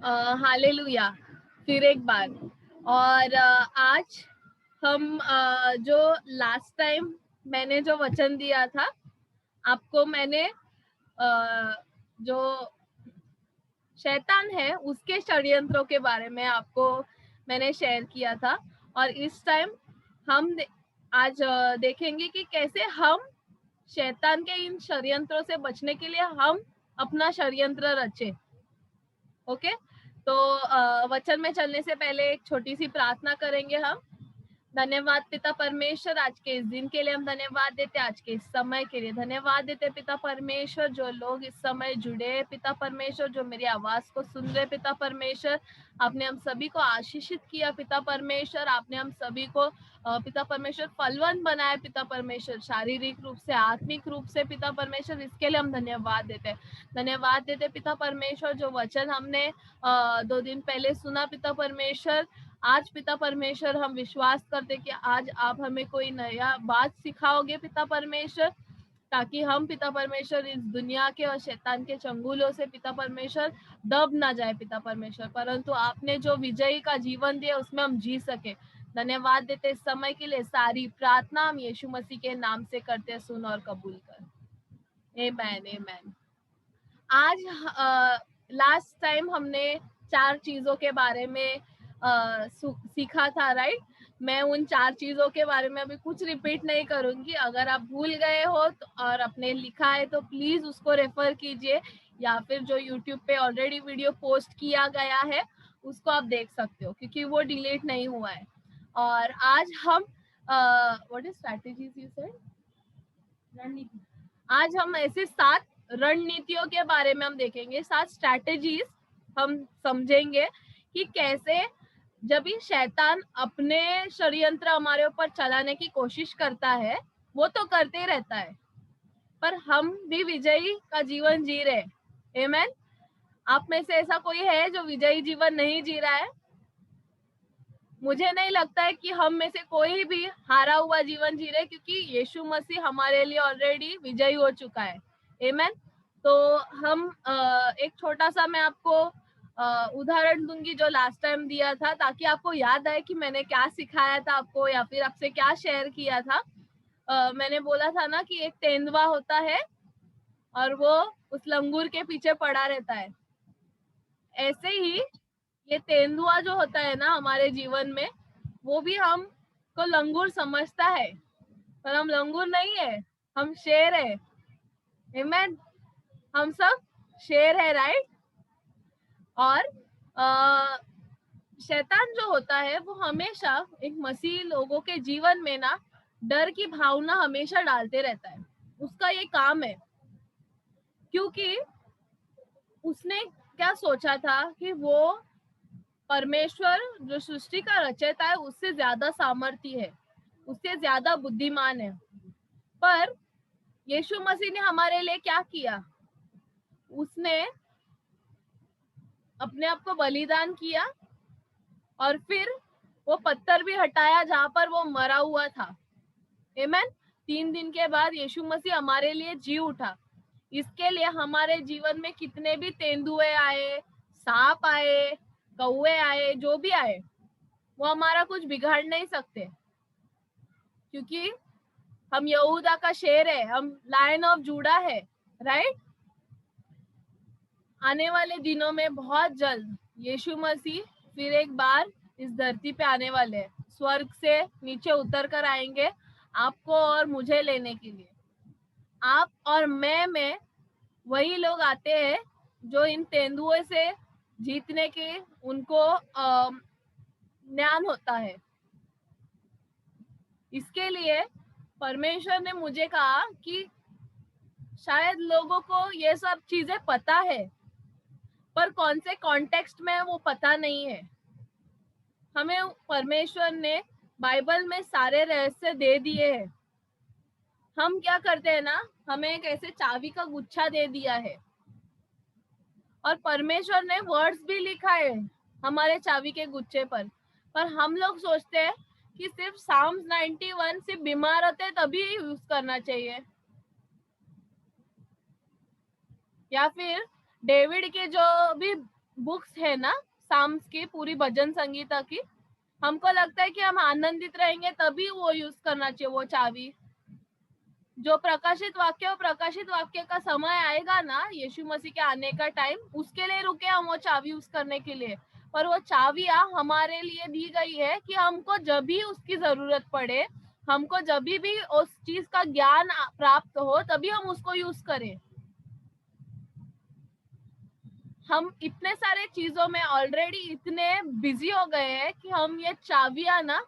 Hallelujah, फिर एक बार। और आज हम जो लास्ट टाइम मैंने जो वचन दिया था आपको, मैंने जो शैतान है उसके षड्यंत्रों के बारे में आपको मैंने शेयर किया था। और इस टाइम हम आज देखेंगे कि कैसे हम शैतान के इन षड्यंत्रों से बचने के लिए हम अपना षड्यंत्र रचे। ओके, तो वचन में चलने से पहले एक छोटी सी प्रार्थना करेंगे हम। धन्यवाद पिता परमेश्वर, आज के इस दिन के लिए हम धन्यवाद देते, आज के इस समय के लिए धन्यवाद देते पिता परमेश्वर। जो लोग इस समय जुड़े हैं पिता परमेश्वर, जो मेरी आवाज को सुन रहे पिता परमेश्वर, आपने हम सभी को आशीषित किया पिता परमेश्वर। आपने हम सभी को पिता परमेश्वर फलवंत बनाया पिता परमेश्वर, शारीरिक रूप से, आत्मिक रूप से पिता परमेश्वर। इसके लिए हम धन्यवाद देते पिता परमेश्वर। जो वचन हमने 2 दिन पहले सुना पिता परमेश्वर, आज पिता परमेश्वर हम विश्वास करते कि आज आप हमें कोई नया बात सिखाओगे पिता परमेश्वर, ताकि हम पिता परमेश्वर इस दुनिया के और शैतान के चंगुलों से पिता परमेश्वर दब ना जाए पिता परमेश्वर, परंतु आपने जो विजयी का जीवन दिया उसमें हम जी सके। धन्यवाद देते इस समय के लिए। सारी प्रार्थना हम यीशु मसीह के नाम से करते, सुन और कबूल कर। आमेन आमेन। आज लास्ट टाइम हमने 4 चीजों के बारे में सीखा था, राइट। मैं उन 4 चीजों के बारे में अभी कुछ रिपीट नहीं करूंगी। अगर आप भूल गए हो तो और अपने लिखा है तो प्लीज उसको रेफर कीजिए, या फिर जो यूट्यूब पे ऑलरेडी वीडियो पोस्ट किया गया है उसको आप देख सकते हो, क्योंकि वो डिलीट नहीं हुआ है। और आज हम what is strategies you said, रणनीति। आज हम ऐसे 7 रणनीतियों के बारे में हम देखेंगे, 7 स्ट्रैटेजीज हम समझेंगे कि कैसे जब भी शैतान अपने षड्यंत्र हमारे ऊपर चलाने की कोशिश करता है, वो तो करते ही रहता है, पर हम भी विजयी का जीवन जी रहे। आमेन। आप में से ऐसा कोई है जो विजयी जीवन नहीं जी रहा है? मुझे नहीं लगता है कि हम में से कोई भी हारा हुआ जीवन जी रहे, क्योंकि यीशु मसीह हमारे लिए ऑलरेडी विजयी हो चुका है। आमेन। तो हम एक छोटा सा मैं आपको उदाहरण दूंगी जो लास्ट टाइम दिया था, ताकि आपको याद आए कि मैंने क्या सिखाया था आपको, या फिर आपसे क्या शेयर किया था। मैंने बोला था ना कि एक तेंदुआ होता है और वो उस लंगूर के पीछे पड़ा रहता है। ऐसे ही ये तेंदुआ जो होता है ना हमारे जीवन में, वो भी हमको लंगूर समझता है, पर हम लंगूर नहीं है, हम शेर है। आमेन। हम सब शेर है, राइट। और शैतान जो होता है वो हमेशा एक मसीह लोगों के जीवन में ना डर की भावना हमेशा डालते रहता है। उसका ये काम है, क्योंकि उसने क्या सोचा था कि वो परमेश्वर जो सृष्टि का रचयिता है उससे ज्यादा सामर्थी है, उससे ज्यादा बुद्धिमान है। पर यीशु मसीह ने हमारे लिए क्या किया? उसने अपने आप को बलिदान किया, और फिर वो पत्थर भी हटाया जहां पर वो मरा हुआ था। आमेन। 3 दिन के बाद यीशु मसीह हमारे लिए जी उठा। इसके लिए हमारे जीवन में कितने भी तेंदुए आए, सांप आए, कौवे आए, जो भी आए, वो हमारा कुछ बिगाड़ नहीं सकते, क्योंकि हम यहूदा का शेर है, हम लायन ऑफ जूडा है, राइट। आने वाले दिनों में बहुत जल्द यीशु मसीह फिर एक बार इस धरती पे आने वाले हैं, स्वर्ग से नीचे उतर कर आएंगे आपको और मुझे लेने के लिए। आप और मैं में वही लोग आते हैं जो इन तेंदुओं से जीतने के उनको ज्ञान होता है। इसके लिए परमेश्वर ने मुझे कहा कि शायद लोगों को ये सब चीजें पता है, पर कौन से कॉन्टेक्स्ट में वो पता नहीं है। हमें परमेश्वर ने बाइबल में सारे रहस्य दे दिए हैं। हम क्या करते हैं ना, हमें एक ऐसे चाबी का गुच्छा दे दिया है, और परमेश्वर ने वर्ड्स भी लिखा है हमारे चाबी के गुच्छे पर हम लोग सोचते हैं कि सिर्फ साम्स 91 सिर्फ बीमार होते तभी यूज करना चाहिए, या फिर डेविड के जो भी बुक्स है ना साम्स की, पूरी भजन संगीता की, हमको लगता है कि हम आनंदित रहेंगे तभी वो यूज करना चाहिए वो चाबी। जो प्रकाशित वाक्य का समय आएगा ना, यीशु मसीह के आने का टाइम, उसके लिए रुके हम वो चाबी यूज करने के लिए। पर वो चाबियां हमारे लिए दी गई है कि हमको जब भी उसकी जरूरत पड़े, हमको जब भी उस चीज का ज्ञान प्राप्त हो, तभी हम उसको यूज करें। हम इतने सारे चीजों में ऑलरेडी इतने बिजी हो गए हैं कि हम ये चाबियां ना,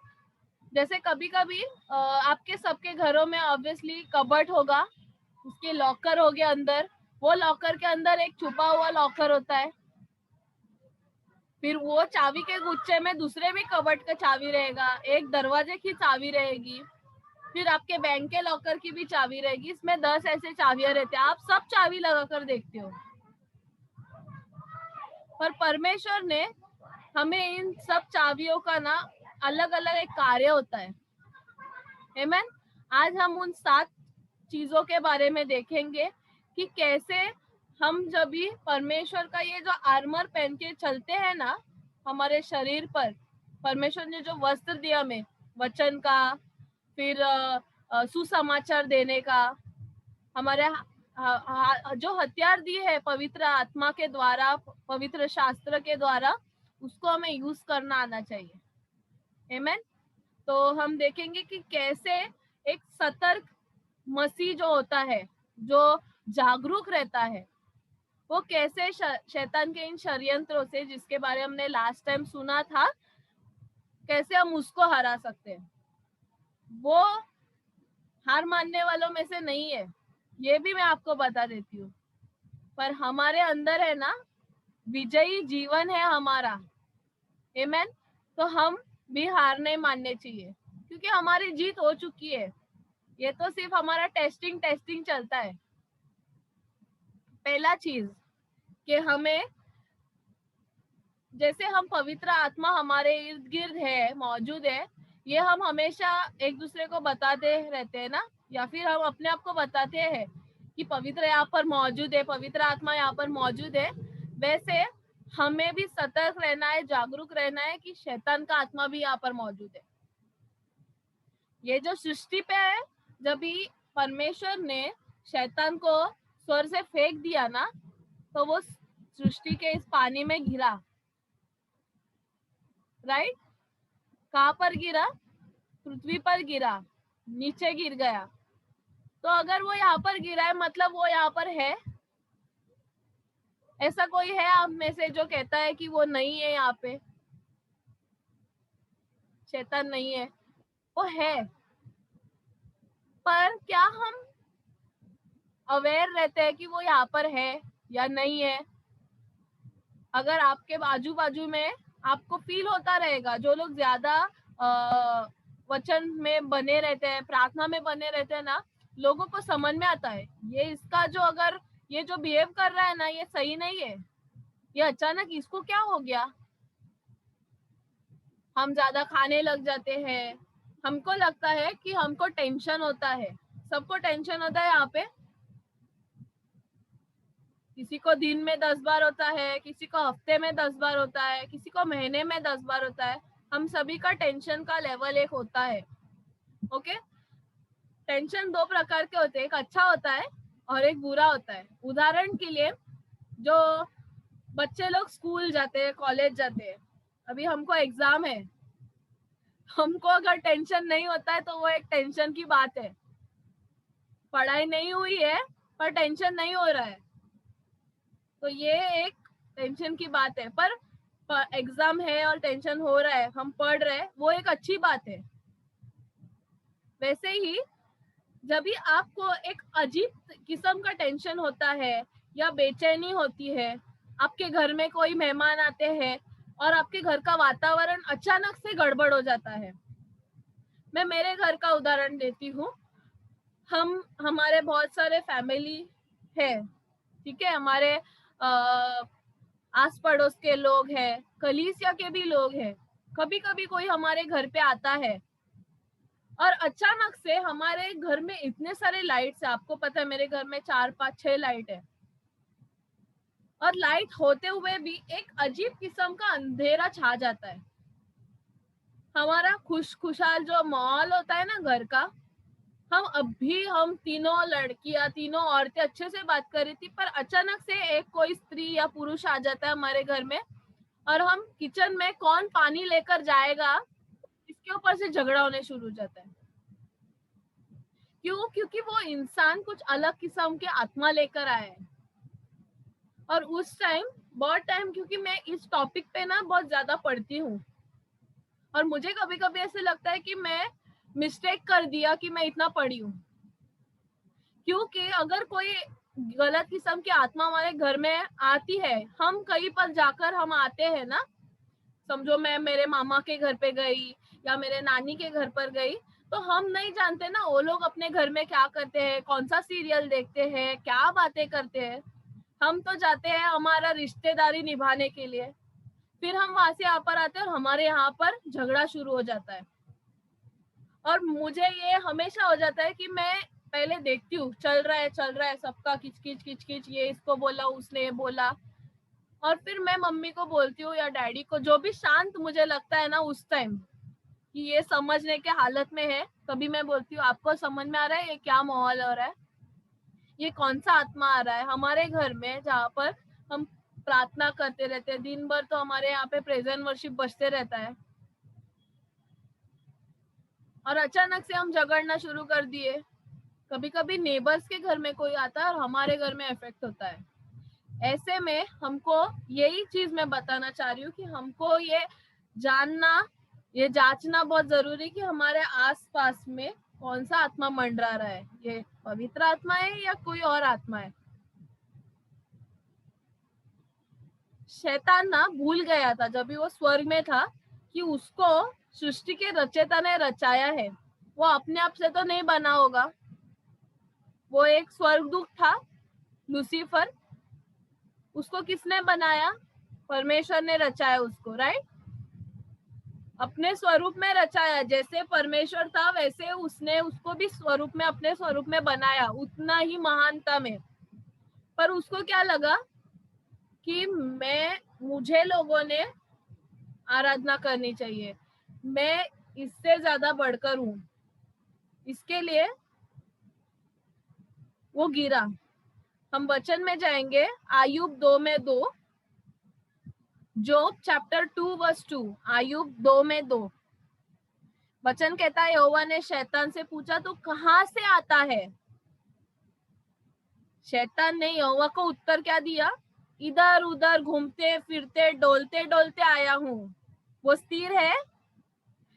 जैसे कभी कभी आपके सबके घरों में ऑब्वियसली कबर्ड होगा, उसके लॉकर हो गया अंदर, वो लॉकर के अंदर एक छुपा हुआ लॉकर होता है, फिर वो चाबी के गुच्छे में दूसरे भी कबर्ड का चाबी रहेगा, एक दरवाजे की चाबी रहेगी, फिर आपके बैंक के लॉकर की भी चाबी रहेगी। इसमें 10 ऐसे चाबियां रहते हैं, आप सब चाबी लगा कर देखते हो, पर परमेश्वर ने हमें इन सब चाबियों का ना अलग अलग एक कार्य होता है। आमीन। आज हम उन 7 चीजों के बारे में देखेंगे कि कैसे हम जब भी परमेश्वर का ये जो आर्मर पहन के चलते हैं ना हमारे शरीर पर, परमेश्वर ने जो वस्त्र दिया हमें वचन का, फिर सुसमाचार देने का, हमारे जो हथियार दिए है पवित्र आत्मा के द्वारा, पवित्र शास्त्र के द्वारा, उसको हमें यूज करना आना चाहिए। आमीन। तो हम देखेंगे कि कैसे एक सतर्क मसीह जो होता है, जो जागरूक रहता है, वो कैसे शैतान के इन षड्यंत्रों से, जिसके बारे हमने लास्ट टाइम सुना था, कैसे हम उसको हरा सकते हैं। वो हार मानने वालों में से नहीं है, ये भी मैं आपको बता देती हूँ, पर हमारे अंदर है ना विजयी जीवन है हमारा। आमीन। तो हम भी हार नहीं मानने चाहिए, क्योंकि हमारी जीत हो चुकी है। ये तो सिर्फ हमारा टेस्टिंग चलता है। पहला चीज कि हमें, जैसे हम पवित्र आत्मा हमारे इर्द गिर्द है, मौजूद है, ये हम हमेशा एक दूसरे को बताते रहते हैं ना, या फिर हम अपने आप को बताते हैं कि पवित्र यहाँ पर मौजूद है, पवित्र आत्मा यहाँ पर मौजूद है। वैसे हमें भी सतर्क रहना है, जागरूक रहना है कि शैतान का आत्मा भी यहाँ पर मौजूद है। ये जो सृष्टि पे है, जब भी परमेश्वर ने शैतान को स्वर्ग से फेंक दिया ना, तो वो सृष्टि के इस पानी में गिरा, राइट। कहाँ पर गिरा? पृथ्वी पर गिरा, नीचे गिर गया। तो अगर वो यहाँ पर गिरा है, मतलब वो यहाँ पर है। ऐसा कोई है आप में से जो कहता है कि वो नहीं है यहाँ पे, शैतान नहीं है? वो है, पर क्या हम अवेयर रहते हैं कि वो यहाँ पर है या नहीं है? अगर आपके बाजू बाजू में आपको फील होता रहेगा, जो लोग ज्यादा वचन में बने रहते हैं, प्रार्थना में बने रहते हैं ना, लोगों को समझ में आता है ये इसका जो, अगर ये जो बिहेव कर रहा है ना, ये सही नहीं है, ये अचानक इसको क्या हो गया। हम ज्यादा खाने लग जाते हैं, हमको लगता है कि हमको टेंशन होता है। सबको टेंशन होता है यहाँ पे, किसी को दिन में 10 बार होता है, किसी को हफ्ते में 10 बार होता है, किसी को महीने में 10 बार होता है। हम सभी का टेंशन का लेवल एक होता है। ओके। टेंशन 2 प्रकार के होते हैं, एक अच्छा होता है और एक बुरा होता है। उदाहरण के लिए, जो बच्चे लोग स्कूल जाते हैं, कॉलेज जाते हैं, अभी हमको एग्जाम है, हमको अगर टेंशन नहीं होता है तो वो एक टेंशन की बात है। पढ़ाई नहीं हुई है पर टेंशन नहीं हो रहा है, तो ये एक टेंशन की बात है। पर एग्जाम है और टेंशन हो रहा है, हम पढ़ रहे हैं, वो एक अच्छी बात है। वैसे ही जब भी आपको एक अजीब किस्म का टेंशन होता है या बेचैनी होती है, आपके घर में कोई मेहमान आते हैं और आपके घर का वातावरण अचानक से गड़बड़ हो जाता है। मैं मेरे घर का उदाहरण देती हूँ। हमारे बहुत सारे फैमिली है, ठीक है, हमारे आस पड़ोस के लोग हैं, कलीसिया के भी लोग हैं। कभी कभी कोई हमारे घर पे आता है और अचानक से हमारे घर में इतने सारे लाइट्स है, आपको पता है मेरे घर में 4 5 6 लाइट है। और लाइट होते हुए भी एक अजीब किस्म का अंधेरा छा जाता है। हमारा खुशहाल जो माहौल होता है ना घर का, हम तीनों लड़कियां, तीनों औरतें अच्छे से बात कर रही थी, पर अचानक से एक कोई स्त्री या पुरुष आ जाता है हमारे घर में, और हम किचन में कौन पानी लेकर जाएगा इसके ऊपर से झगड़ा होने शुरू हो जाता है। क्यों? क्योंकि वो इंसान कुछ अलग किस्म के आत्मा लेकर आया है। और उस टाइम बहुत टाइम, क्योंकि मैं इस टॉपिक पे ना बहुत ज्यादा पढ़ती हूँ, और मुझे कभी कभी ऐसे लगता है कि मैं मिस्टेक कर दिया कि मैं इतना पढ़ी हूँ। क्योंकि अगर कोई गलत किस्म की आत्मा हमारे घर में आती है, हम कहीं पर जाकर हम आते हैं ना, समझो मैं मेरे मामा के घर पे गई या मेरे नानी के घर पर गई, तो हम नहीं जानते ना वो लोग अपने घर में क्या करते हैं, कौन सा सीरियल देखते हैं, क्या बातें करते हैं। हम तो जाते हैं हमारा रिश्तेदारी निभाने के लिए, फिर हम वहां से यहाँ पर आते हैं और हमारे यहाँ पर झगड़ा शुरू हो जाता है। और मुझे ये हमेशा हो जाता है कि मैं पहले देखती हूँ चल रहा है सबका किचकिच किचकिच, ये इसको बोला, उसने ये बोला, और फिर मैं मम्मी को बोलती हूँ या डैडी को, जो भी शांत मुझे लगता है ना उस टाइम कि ये समझने के हालत में है, तभी मैं बोलती हूँ आपको समझ में आ रहा है ये क्या माहौल हो रहा है, ये कौन सा आत्मा आ रहा है हमारे घर में, जहाँ पर हम प्रार्थना करते रहते हैं दिन भर, तो हमारे यहाँ पे प्रेजेंट वर्शिप बजते रहता है, और अचानक से हम झगड़ना शुरू कर दिए। कभी कभी नेबर्स के घर में कोई आता है और हमारे घर में इफेक्ट होता है। ऐसे में हमको यही चीज मैं बताना चाह रही हूँ कि हमको ये जानना, ये जांचना बहुत जरूरी कि हमारे आसपास में कौन सा आत्मा मंडरा रहा है, ये पवित्र आत्मा है या कोई और आत्मा है। शैतान ना भूल गया था जब भी वो स्वर्ग में था कि उसको सृष्टि के रचयिता ने रचाया है, वो अपने आप से तो नहीं बना होगा। वो एक स्वर्गदूत था, लूसीफर, उसको किसने बनाया? परमेश्वर ने रचाया उसको, राइट? अपने स्वरूप में रचाया, जैसे परमेश्वर था वैसे उसने उसको भी स्वरूप में, अपने स्वरूप में बनाया, उतना ही महानता में। पर उसको क्या लगा कि मुझे लोगों ने आराधना करनी चाहिए, मैं इससे ज्यादा बढ़कर हूं, इसके लिए वो गिरा। हम वचन में जाएंगे, आयुब 2:2, जोब चैप्टर 2:2, आयुब 2:2। वचन कहता है यहोवा ने शैतान से पूछा तो कहां से आता है? शैतान ने यहोवा को उत्तर क्या दिया? इधर उधर घूमते फिरते डोलते डोलते आया हूँ। वो स्थिर है,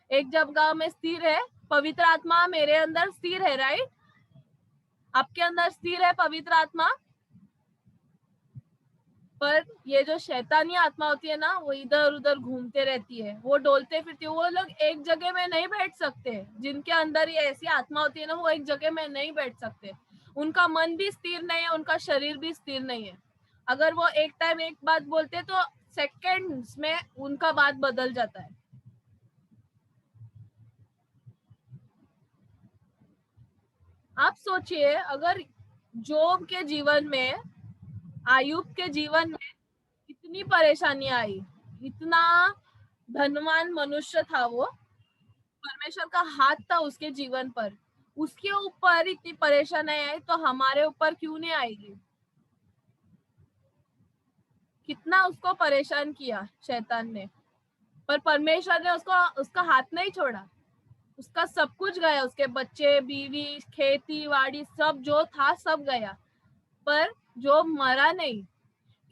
एक जगह में स्थिर है। पवित्र आत्मा मेरे अंदर स्थिर है, राइट? आपके अंदर स्थिर है पवित्र आत्मा। पर ये जो शैतानी आत्मा होती है ना, वो इधर उधर घूमते रहती है, वो डोलते फिरती है। वो लोग एक जगह में नहीं बैठ सकते, जिनके अंदर ये ऐसी आत्मा होती है ना, वो एक जगह में नहीं बैठ सकते। उनका मन भी स्थिर नहीं है, उनका शरीर भी स्थिर नहीं है। अगर वो एक टाइम एक बात बोलते तो सेकेंड्स में उनका बात बदल जाता है। आप सोचिए, अगर जोब के जीवन में, आयुब के जीवन में इतनी परेशानी आई, इतना धनवान मनुष्य था वो, परमेश्वर का हाथ था उसके जीवन पर, उसके ऊपर इतनी परेशानी आई, तो हमारे ऊपर क्यों नहीं आएगी? कितना उसको परेशान किया शैतान ने, पर परमेश्वर ने उसका हाथ नहीं छोड़ा। उसका सब कुछ गया, उसके बच्चे, बीवी, खेती बाड़ी, सब जो था सब गया, पर जो मरा नहीं,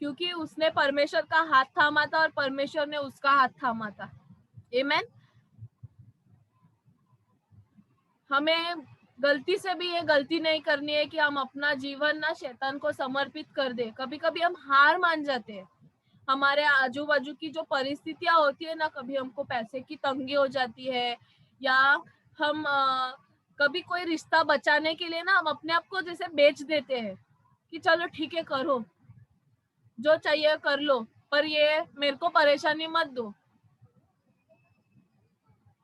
क्योंकि उसने परमेश्वर का हाथ थामा था और परमेश्वर ने उसका हाथ थामा था। आमीन। हमें गलती से भी ये गलती नहीं करनी है कि हम अपना जीवन ना शैतान को समर्पित कर दे। कभी कभी हम हार मान जाते हैं, हमारे आजू बाजू की जो परिस्थितियां होती है ना, कभी हमको पैसे की तंगी हो जाती है, या हम कभी कोई रिश्ता बचाने के लिए ना हम अपने आप को जैसे बेच देते हैं कि चलो ठीक है, करो जो चाहिए कर लो, पर ये मेरे को परेशानी मत दो।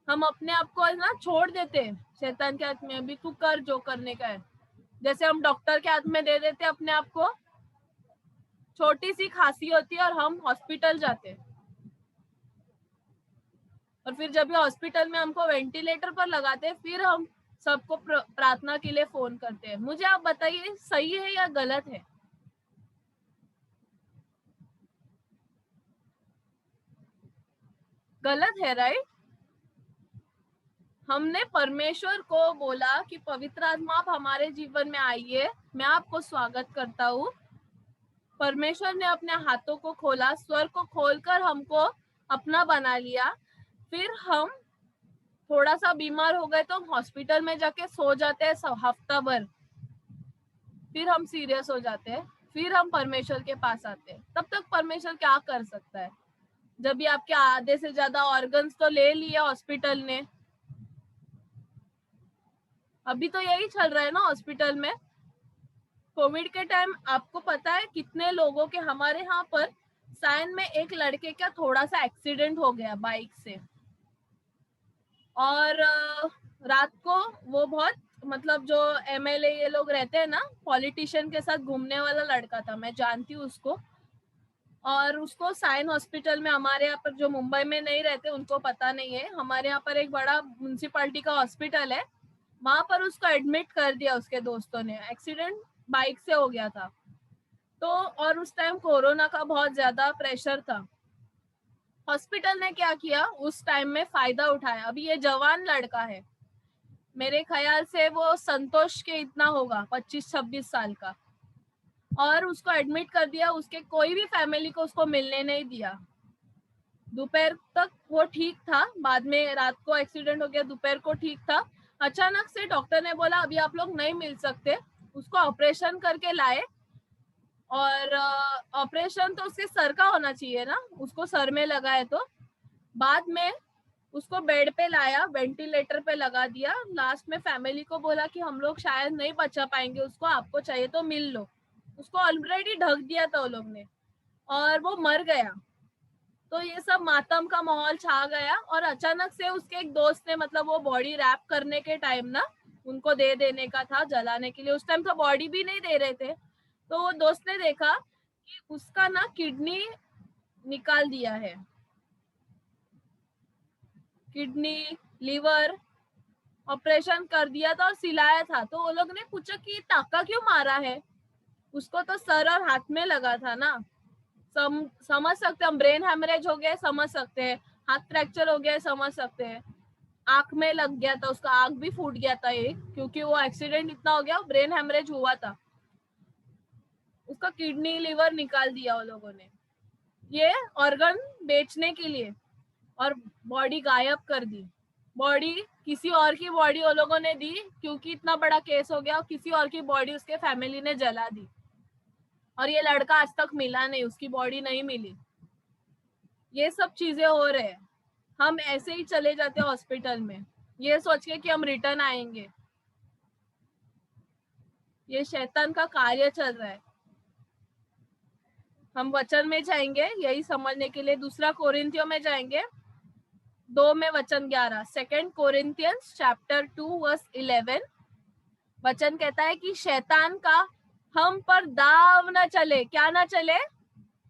हम अपने आप को ना छोड़ देते हैं शैतान के हाथ में, अभी तू कर जो करने का है। जैसे हम डॉक्टर के हाथ में दे देते अपने आप को, छोटी सी खांसी होती है और हम हॉस्पिटल जाते हैं, और फिर जब भी हॉस्पिटल में हमको वेंटिलेटर पर लगाते हैं, फिर हम सबको प्रार्थना के लिए फोन करते हैं। मुझे आप बताइए, सही है या गलत है? गलत है, राइट? हमने परमेश्वर को बोला कि पवित्र आत्मा आप हमारे जीवन में आइए, मैं आपको स्वागत करता हूँ। परमेश्वर ने अपने हाथों को खोला, स्वर को खोलकर हमको अपना बना लिया। फिर हम थोड़ा सा बीमार हो गए तो हम हॉस्पिटल में जाके सो जाते हैं हफ्ता भर, फिर हम सीरियस हो जाते हैं, फिर हम परमेश्वर के पास आते हैं। तब तक परमेश्वर क्या कर सकता है? जब भी आपके आधे से ज्यादा ऑर्गन्स तो ले लिए हॉस्पिटल ने। अभी तो यही चल रहा है ना हॉस्पिटल में। कोविड के टाइम आपको पता है कितने लोगों के, हमारे यहाँ पर साइन में एक लड़के का थोड़ा सा एक्सीडेंट हो गया बाइक से, और रात को वो बहुत, मतलब जो एमएलए ये लोग रहते हैं ना, पॉलिटिशियन के साथ घूमने वाला लड़का था, मैं जानती हूँ उसको। और उसको साइन हॉस्पिटल में, हमारे यहाँ पर जो मुंबई में नहीं रहते उनको पता नहीं है, हमारे यहाँ पर एक बड़ा म्युनिसिपालिटी का हॉस्पिटल है, वहां पर उसको एडमिट कर दिया उसके दोस्तों ने। एक्सीडेंट बाइक से हो गया था तो, और उस टाइम कोरोना का बहुत ज्यादा प्रेशर था। हॉस्पिटल ने क्या किया, उस टाइम में फायदा उठाया। अभी ये जवान लड़का है, मेरे ख्याल से वो संतोष के इतना होगा, 25-26 साल का, और उसको एडमिट कर दिया। उसके कोई भी फैमिली को उसको मिलने नहीं दिया। दोपहर तक वो ठीक था, बाद में रात को एक्सीडेंट हो गया, दोपहर को ठीक था। अचानक से डॉक्टर ने बोला अभी आप लोग नहीं मिल सकते। उसको ऑपरेशन करके लाए, और ऑपरेशन तो उसके सर का होना चाहिए ना, उसको सर में लगा है। तो बाद में उसको बेड पे लाया, वेंटिलेटर पे लगा दिया। लास्ट में फैमिली को बोला कि हम लोग शायद नहीं बचा पाएंगे उसको, आपको चाहिए तो मिल लो। उसको ऑलरेडी ढक दिया था वो लोग ने, और वो मर गया। तो ये सब मातम का माहौल छा गया। और अचानक से उसके एक दोस्त ने, मतलब वो बॉडी रैप करने के टाइम ना, उनको दे देने का था जलाने के लिए, उस टाइम तो बॉडी भी नहीं दे रहे थे। तो वो दोस्त ने देखा कि उसका ना किडनी निकाल दिया है, किडनी लीवर ऑपरेशन कर दिया था और सिलाया था। तो वो लोग ने पूछा कि टाका क्यों मारा है, उसको तो सर और हाथ में लगा था ना। समझ सकते हम, ब्रेन हेमरेज हो गया समझ सकते हैं, हाथ फ्रैक्चर हो गया समझ सकते हैं, आंख में लग गया था, उसका आंख भी फूट गया था एक, क्योंकि वो एक्सीडेंट इतना हो गया, ब्रेन हेमरेज हुआ था। उसका किडनी लीवर निकाल दिया वो लोगों ने, ये ऑर्गन बेचने के लिए, और बॉडी गायब कर दी। बॉडी किसी और की बॉडी वो लोगों ने दी, क्योंकि इतना बड़ा केस हो गया, किसी और की बॉडी उसके फैमिली ने जला दी। और ये लड़का आज तक मिला नहीं, उसकी बॉडी नहीं मिली। ये सब चीजें हो रहे हैं, हम ऐसे ही चले जाते हैं हॉस्पिटल में ये सोच के कि हम रिटर्न आएंगे। ये शैतान का कार्य चल रहा है। हम वचन में जाएंगे यही समझने के लिए, दूसरा कोरिन्थियों में जाएंगे 2 में वचन 11, 2 कोरिन्थियंस चैप्टर 2 वर्स 11। वचन कहता है कि शैतान का हम पर दाव न चले। क्या ना चले?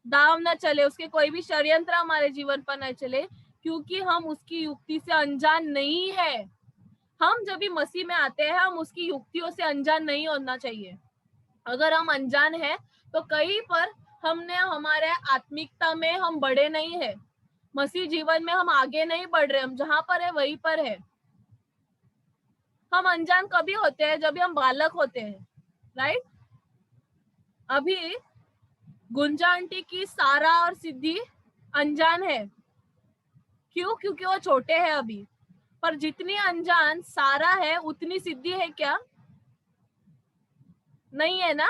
दाव न चले, उसके कोई भी षड्यंत्र हमारे जीवन पर न चले, क्योंकि हम उसकी युक्ति से अनजान नहीं है। हम जब भी मसीह में आते हैं, हम उसकी युक्तियों से अनजान नहीं होना चाहिए। अगर हम अनजान है तो कहीं पर हमने, हमारे आत्मिकता में हम बड़े नहीं है, मसीह जीवन में हम आगे नहीं बढ़ रहे, हम जहां पर है वहीं पर है। हम अनजान कभी होते हैं? जब भी हम बालक होते हैं, राइट? अभी गुंजा आंटी की सारा और सिद्धि अनजान है, क्यों? क्योंकि वो छोटे हैं अभी। पर जितनी अनजान सारा है उतनी सिद्धि है क्या? नहीं है ना?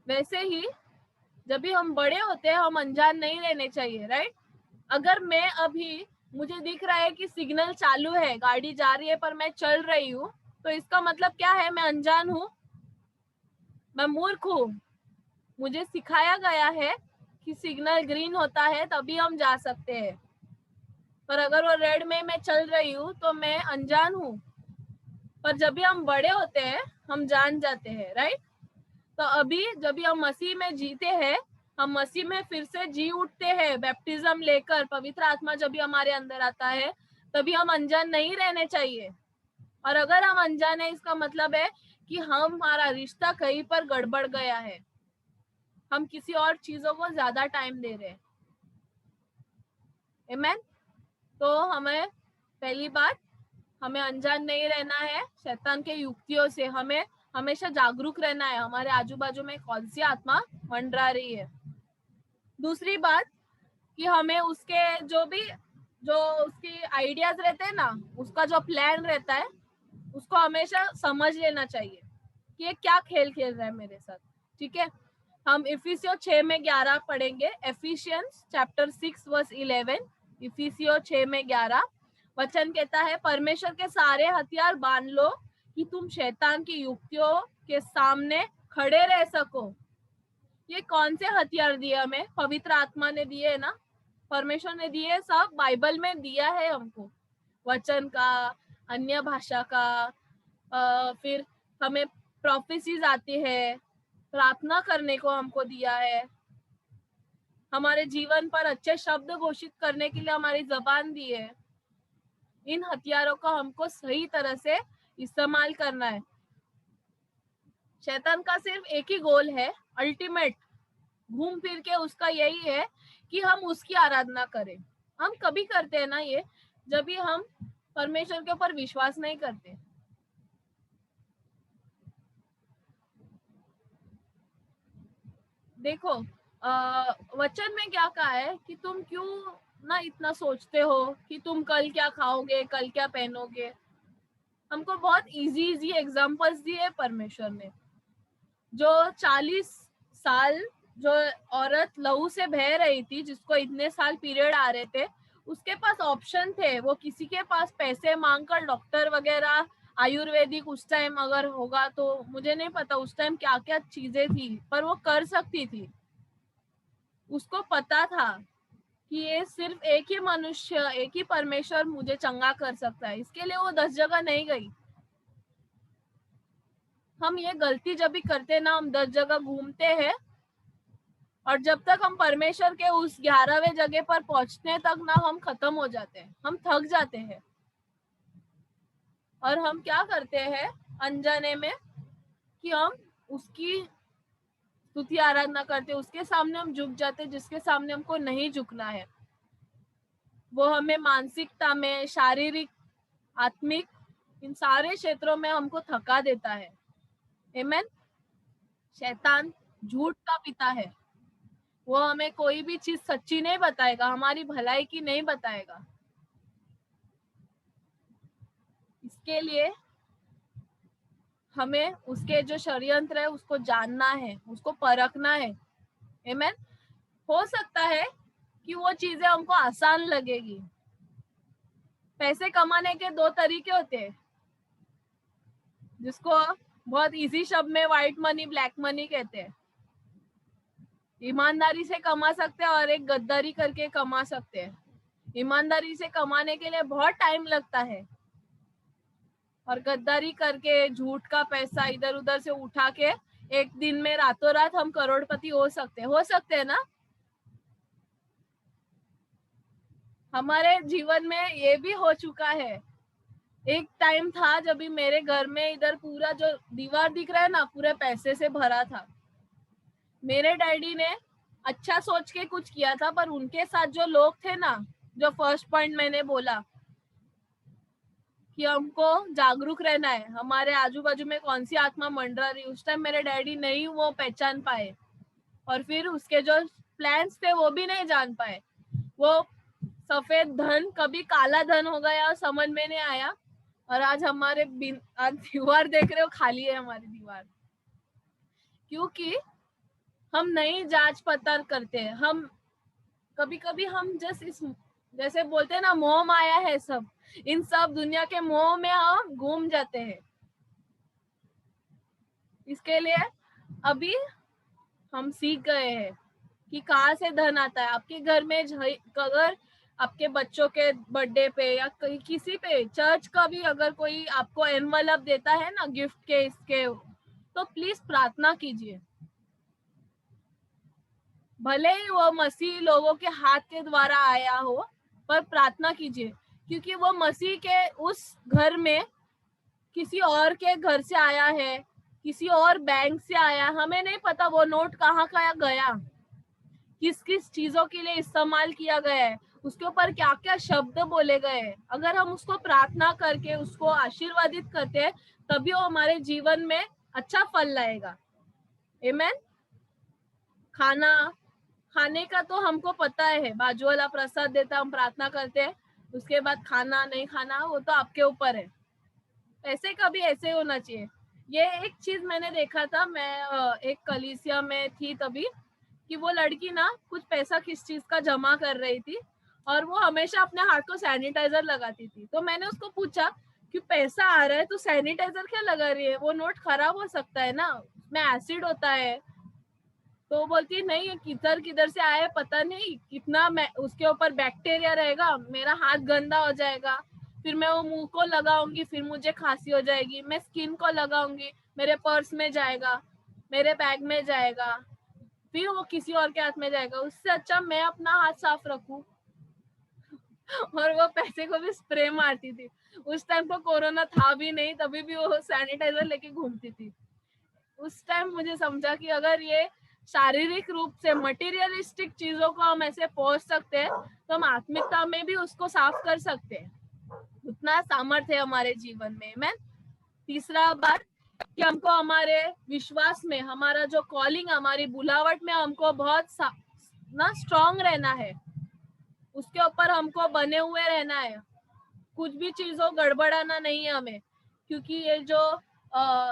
वैसे ही जब भी हम बड़े होते हैं, हम अनजान नहीं रहने चाहिए, राइट? अगर मैं अभी, मुझे दिख रहा है कि सिग्नल चालू है, गाड़ी जा रही है, पर मैं चल रही हूँ, तो इसका मतलब क्या है? मैं अनजान हूँ, मैं मूर्ख हूँ। मुझे सिखाया गया है कि सिग्नल ग्रीन होता है तभी हम जा सकते हैं, पर अगर वो रेड में मैं चल रही हूँ तो मैं अनजान हूँ। पर जब भी हम बड़े होते हैं हम जान जाते हैं, राइट? तो अभी जब भी हम मसीह में जीते हैं, हम मसीह में फिर से जी उठते हैं बैप्टिज्म लेकर, पवित्र आत्मा जब भी हमारे अंदर आता है, तभी हम अनजान नहीं रहने चाहिए। और अगर हम अनजान है, इसका मतलब है कि हमारा रिश्ता कहीं पर गड़बड़ गया है, हम किसी और चीजों को ज्यादा टाइम दे रहे हैं। आमेन। तो हमें पहली बात, हमें अनजान नहीं रहना है शैतान के युक्तियों से, हमें हमेशा जागरूक रहना है हमारे आजू बाजू में कौन सी आत्मा मंडरा रही है। दूसरी बात कि हमें उसके जो उसकी आइडियाज रहते हैं ना, उसका जो प्लान रहता है, उसको हमेशा समझ लेना चाहिए कि ये क्या खेल खेल रहा है मेरे साथ। ठीक है, हम इफिसियो 6:11 पढ़ेंगे। Efficiency chapter 6 verse 11। इफिसियो 6:11 वचन कहता है, परमेश्वर के सारे हथियार बांध लो कि तुम शैतान की युक्तियों के सामने खड़े रह सको। ये कौन से हथियार दिए हमें? पवित्र आत्मा ने दिए है ना, परमेश्वर ने दिए, सब बाइबल में दिया है हमको, वचन का, अन्य भाषा का, फिर हमें प्रोफेसीज आती है, प्रार्थना करने को हमको दिया है, हमारे जीवन पर अच्छे शब्द घोषित करने के लिए हमारी जबान दी है। इन हथियारों का हमको सही तरह से इस्तेमाल करना है। शैतान का सिर्फ एक ही गोल है, अल्टीमेट, घूम फिर के उसका यही है कि हम उसकी आराधना करें। हम कभी करते हैं ना ये, जब भी हम परमेश्वर के ऊपर विश्वास नहीं करते। देखो, वचन में क्या कहा है कि तुम क्यों ना इतना सोचते हो कि तुम कल क्या खाओगे, कल क्या पहनोगे। हमको बहुत इजी इजी एग्जांपल्स दिए परमेश्वर ने। जो 40 साल जो औरत लहू से बह रही थी, जिसको इतने साल पीरियड आ रहे थे, उसके पास ऑप्शन थे। वो किसी के पास पैसे मांगकर डॉक्टर वगैरह आयुर्वेदिक उस टाइम अगर होगा तो मुझे नहीं पता उस टाइम क्या क्या चीजें थी, पर वो कर सकती थी। उसको पता था कि ये सिर्फ एक ही मनुष्य, एक ही परमेश्वर मुझे चंगा कर सकता है, इसके लिए वो 10 जगह नहीं गई। हम ये गलती जब भी करते ना, हम 10 जगह घूमते हैं, और जब तक हम परमेश्वर के उस 11वें जगह पर पहुंचने तक ना, हम खत्म हो जाते हैं, हम थक जाते हैं। और हम क्या करते हैं अनजाने में कि हम उसकी स्तुति आराधना करते, उसके सामने हम झुक जाते जिसके सामने हमको नहीं झुकना है। वो हमें मानसिकता में, शारीरिक, आत्मिक, इन सारे क्षेत्रों में हमको थका देता है। आमेन। शैतान झूठ का पिता है। वो हमें कोई भी चीज सच्ची नहीं बताएगा, हमारी भलाई की नहीं बताएगा। इसके लिए हमें उसके जो षड्यंत्र है उसको जानना है, उसको परखना है। आमेन। हो सकता है कि वो चीजें हमको आसान लगेगी। पैसे कमाने के 2 तरीके होते हैं, जिसको बहुत इजी शब्द में व्हाइट मनी, ब्लैक मनी कहते हैं। ईमानदारी से कमा सकते हैं और एक गद्दारी करके कमा सकते हैं। ईमानदारी से कमाने के लिए बहुत टाइम लगता है, और गद्दारी करके झूठ का पैसा इधर उधर से उठा के एक दिन में रातों रात हम करोड़पति हो सकते हैं ना। हमारे जीवन में ये भी हो चुका है। एक टाइम था जब भी मेरे घर में इधर पूरा जो दीवार दिख रहा है ना, पूरे पैसे से भरा था। मेरे डैडी ने अच्छा सोच के कुछ किया था, पर उनके साथ जो लोग थे ना, जो फर्स्ट पॉइंट मैंने बोला कि हमको जागरूक रहना है, हमारे आजू बाजू में कौन सी आत्मा मंडरा रही, उस टाइम मेरे डैडी नहीं वो पहचान पाए, और फिर उसके जो प्लान्स थे वो भी नहीं जान पाए। वो सफेद धन कभी काला धन हो गया, समझ में नहीं आया। और आज हमारे आज दीवार देख रहे हो, खाली है हमारी दीवार, क्योंकि हम नहीं जांच पड़ताल करते हैं। हम कभी कभी हम जैसे बोलते हैं ना, मोह माया है सब, इन सब दुनिया के मोह में हम घूम जाते हैं। इसके लिए अभी हम सीख गए हैं कि कहाँ से धन आता है। आपके घर में अगर आपके बच्चों के बर्थडे पे या किसी पे, चर्च का भी अगर कोई आपको एनवलप देता है ना गिफ्ट के इसके, तो प्लीज प्रार्थना कीजिए, भले ही वो मसीह लोगों के हाथ के द्वारा आया हो, पर प्रार्थना कीजिए, क्योंकि वो मसीह के उस घर में किसी और के घर से आया है, किसी और बैंक से आया, हमें नहीं पता वो नोट कहाँ कहाँ गया, किस किस चीजों के लिए इस्तेमाल किया गया है, उसके ऊपर क्या क्या शब्द बोले गए हैं। अगर हम उसको प्रार्थना करके उसको आशीर्वादित करते हैं, तभी वो हमारे जीवन में अच्छा फल लाएगा। आमीन। खाने का तो हमको पता है, बाजू वाला प्रसाद देता, हम प्रार्थना करते हैं, उसके बाद खाना नहीं खाना वो तो आपके ऊपर है। ऐसे कभी ऐसे होना चाहिए। ये एक चीज मैंने देखा था, मैं एक कलीसिया में थी तभी, कि वो लड़की ना कुछ पैसा किस चीज का जमा कर रही थी, और वो हमेशा अपने हाथ को सैनिटाइजर लगाती थी। तो मैंने उसको पूछा कि पैसा आ रहा है तो सैनिटाइजर क्या लगा रही है, वो नोट खराब हो सकता है ना, उसमें एसिड होता है। तो वो बोलती नहीं, किधर किधर से आया पता नहीं, कितना उसके ऊपर बैक्टीरिया रहेगा, मेरा हाथ गंदा हो जाएगा, फिर मैं वो मुंह को लगाऊंगी, फिर मुझे खांसी हो जाएगी, मैं स्किन को लगाऊंगी, मेरे पर्स में जाएगा, मेरे बैग में जाएगा, फिर वो किसी और के हाथ में जाएगा। उससे अच्छा मैं अपना हाथ साफ रखूं। और वो पैसे को भी स्प्रे मारती थी। उस टाइम को कोरोना था भी नहीं, तभी भी वो सैनिटाइजर लेके घूमती थी। उस टाइम मुझे समझा कि अगर ये शारीरिक रूप से मटेरियलिस्टिक चीजों को हम ऐसे पहुंच सकते हैं, तो हम आत्मिकता में भी उसको साफ कर सकते हैं। उतना सामर्थ्य है हमारे जीवन में। मैं तीसरा बात कि हमको हमारे विश्वास में, हमारा जो कॉलिंग, हमारी बुलावट में हमको बहुत ना स्ट्रांग रहना है, उसके ऊपर हमको बने हुए रहना है। कुछ भी चीजों गड़बड़ाना नहीं है हमें, क्योंकि ये जो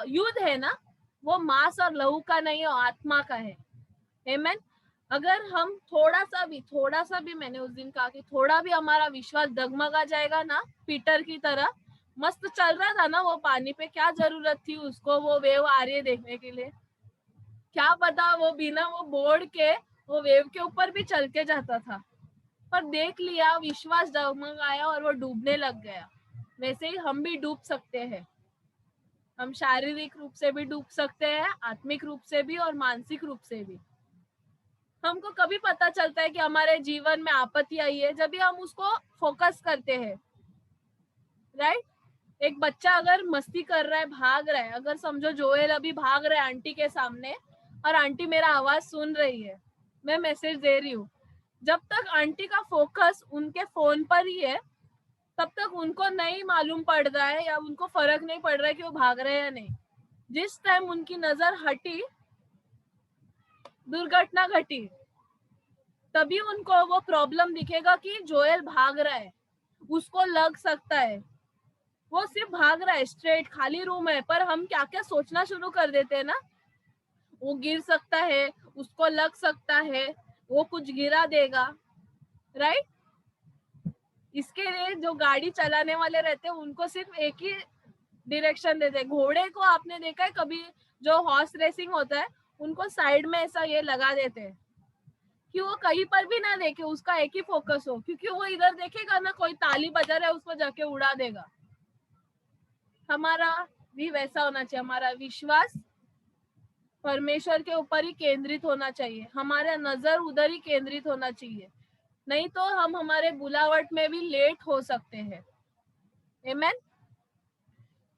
युद्ध है ना, वो मांस और लहू का नहीं है, आत्मा का है। आमीन। अगर हम थोड़ा सा भी मैंने उस दिन कहा कि थोड़ा भी हमारा विश्वास डगमगा जाएगा ना, पीटर की तरह, मस्त चल रहा था ना वो पानी पे, क्या जरूरत थी उसको वो वेव आ रही है देखने के लिए, क्या पता वो बिना वो बोर्ड के वो वेव के ऊपर भी चल के जाता था, पर देख लिया, विश्वास डगमगाया और वो डूबने लग गया। वैसे ही हम भी डूब सकते हैं। हम शारीरिक रूप से भी डूब सकते हैं, आत्मिक रूप से भी और मानसिक रूप से भी। हमको कभी पता चलता है कि हमारे जीवन में आपत्ति आई है, जब भी हम उसको फोकस करते हैं, राइट। एक बच्चा अगर मस्ती कर रहा है, भाग रहा है, अगर समझो जोएल अभी भाग रहा है आंटी के सामने, और आंटी मेरा आवाज सुन रही है, मैं मैसेज दे रही हूँ, जब तक आंटी का फोकस उनके फोन पर ही है, तब तक उनको नहीं मालूम पड़ रहा है या उनको फर्क नहीं पड़ रहा है कि वो भाग रहे हैं या नहीं। जिस टाइम उनकी नजर हटी, दुर्घटना घटी, तभी उनको वो प्रॉब्लम दिखेगा कि जोएल भाग रहा है, उसको लग सकता है। वो सिर्फ भाग रहा है, स्ट्रेट खाली रूम है, पर हम क्या क्या सोचना शुरू कर देते हैं ना, वो गिर सकता है, उसको लग सकता है, वो कुछ गिरा देगा, राइट। इसके लिए जो गाड़ी चलाने वाले रहते हैं उनको सिर्फ एक ही डायरेक्शन देते हैं। घोड़े को आपने देखा है कभी, जो हॉर्स रेसिंग होता है, उनको साइड में ऐसा ये लगा देते हैं कि वो कहीं पर भी ना देखे, उसका एक ही फोकस हो, क्योंकि वो इधर देखेगा ना, कोई ताली बजा रहा है उसको जाके उड़ा देगा। हमारा भी वैसा होना चाहिए, हमारा विश्वास परमेश्वर के ऊपर ही केंद्रित होना चाहिए, हमारा नजर उधर ही केंद्रित होना चाहिए, नहीं तो हम हमारे बुलावट में भी लेट हो सकते हैं। आमीन।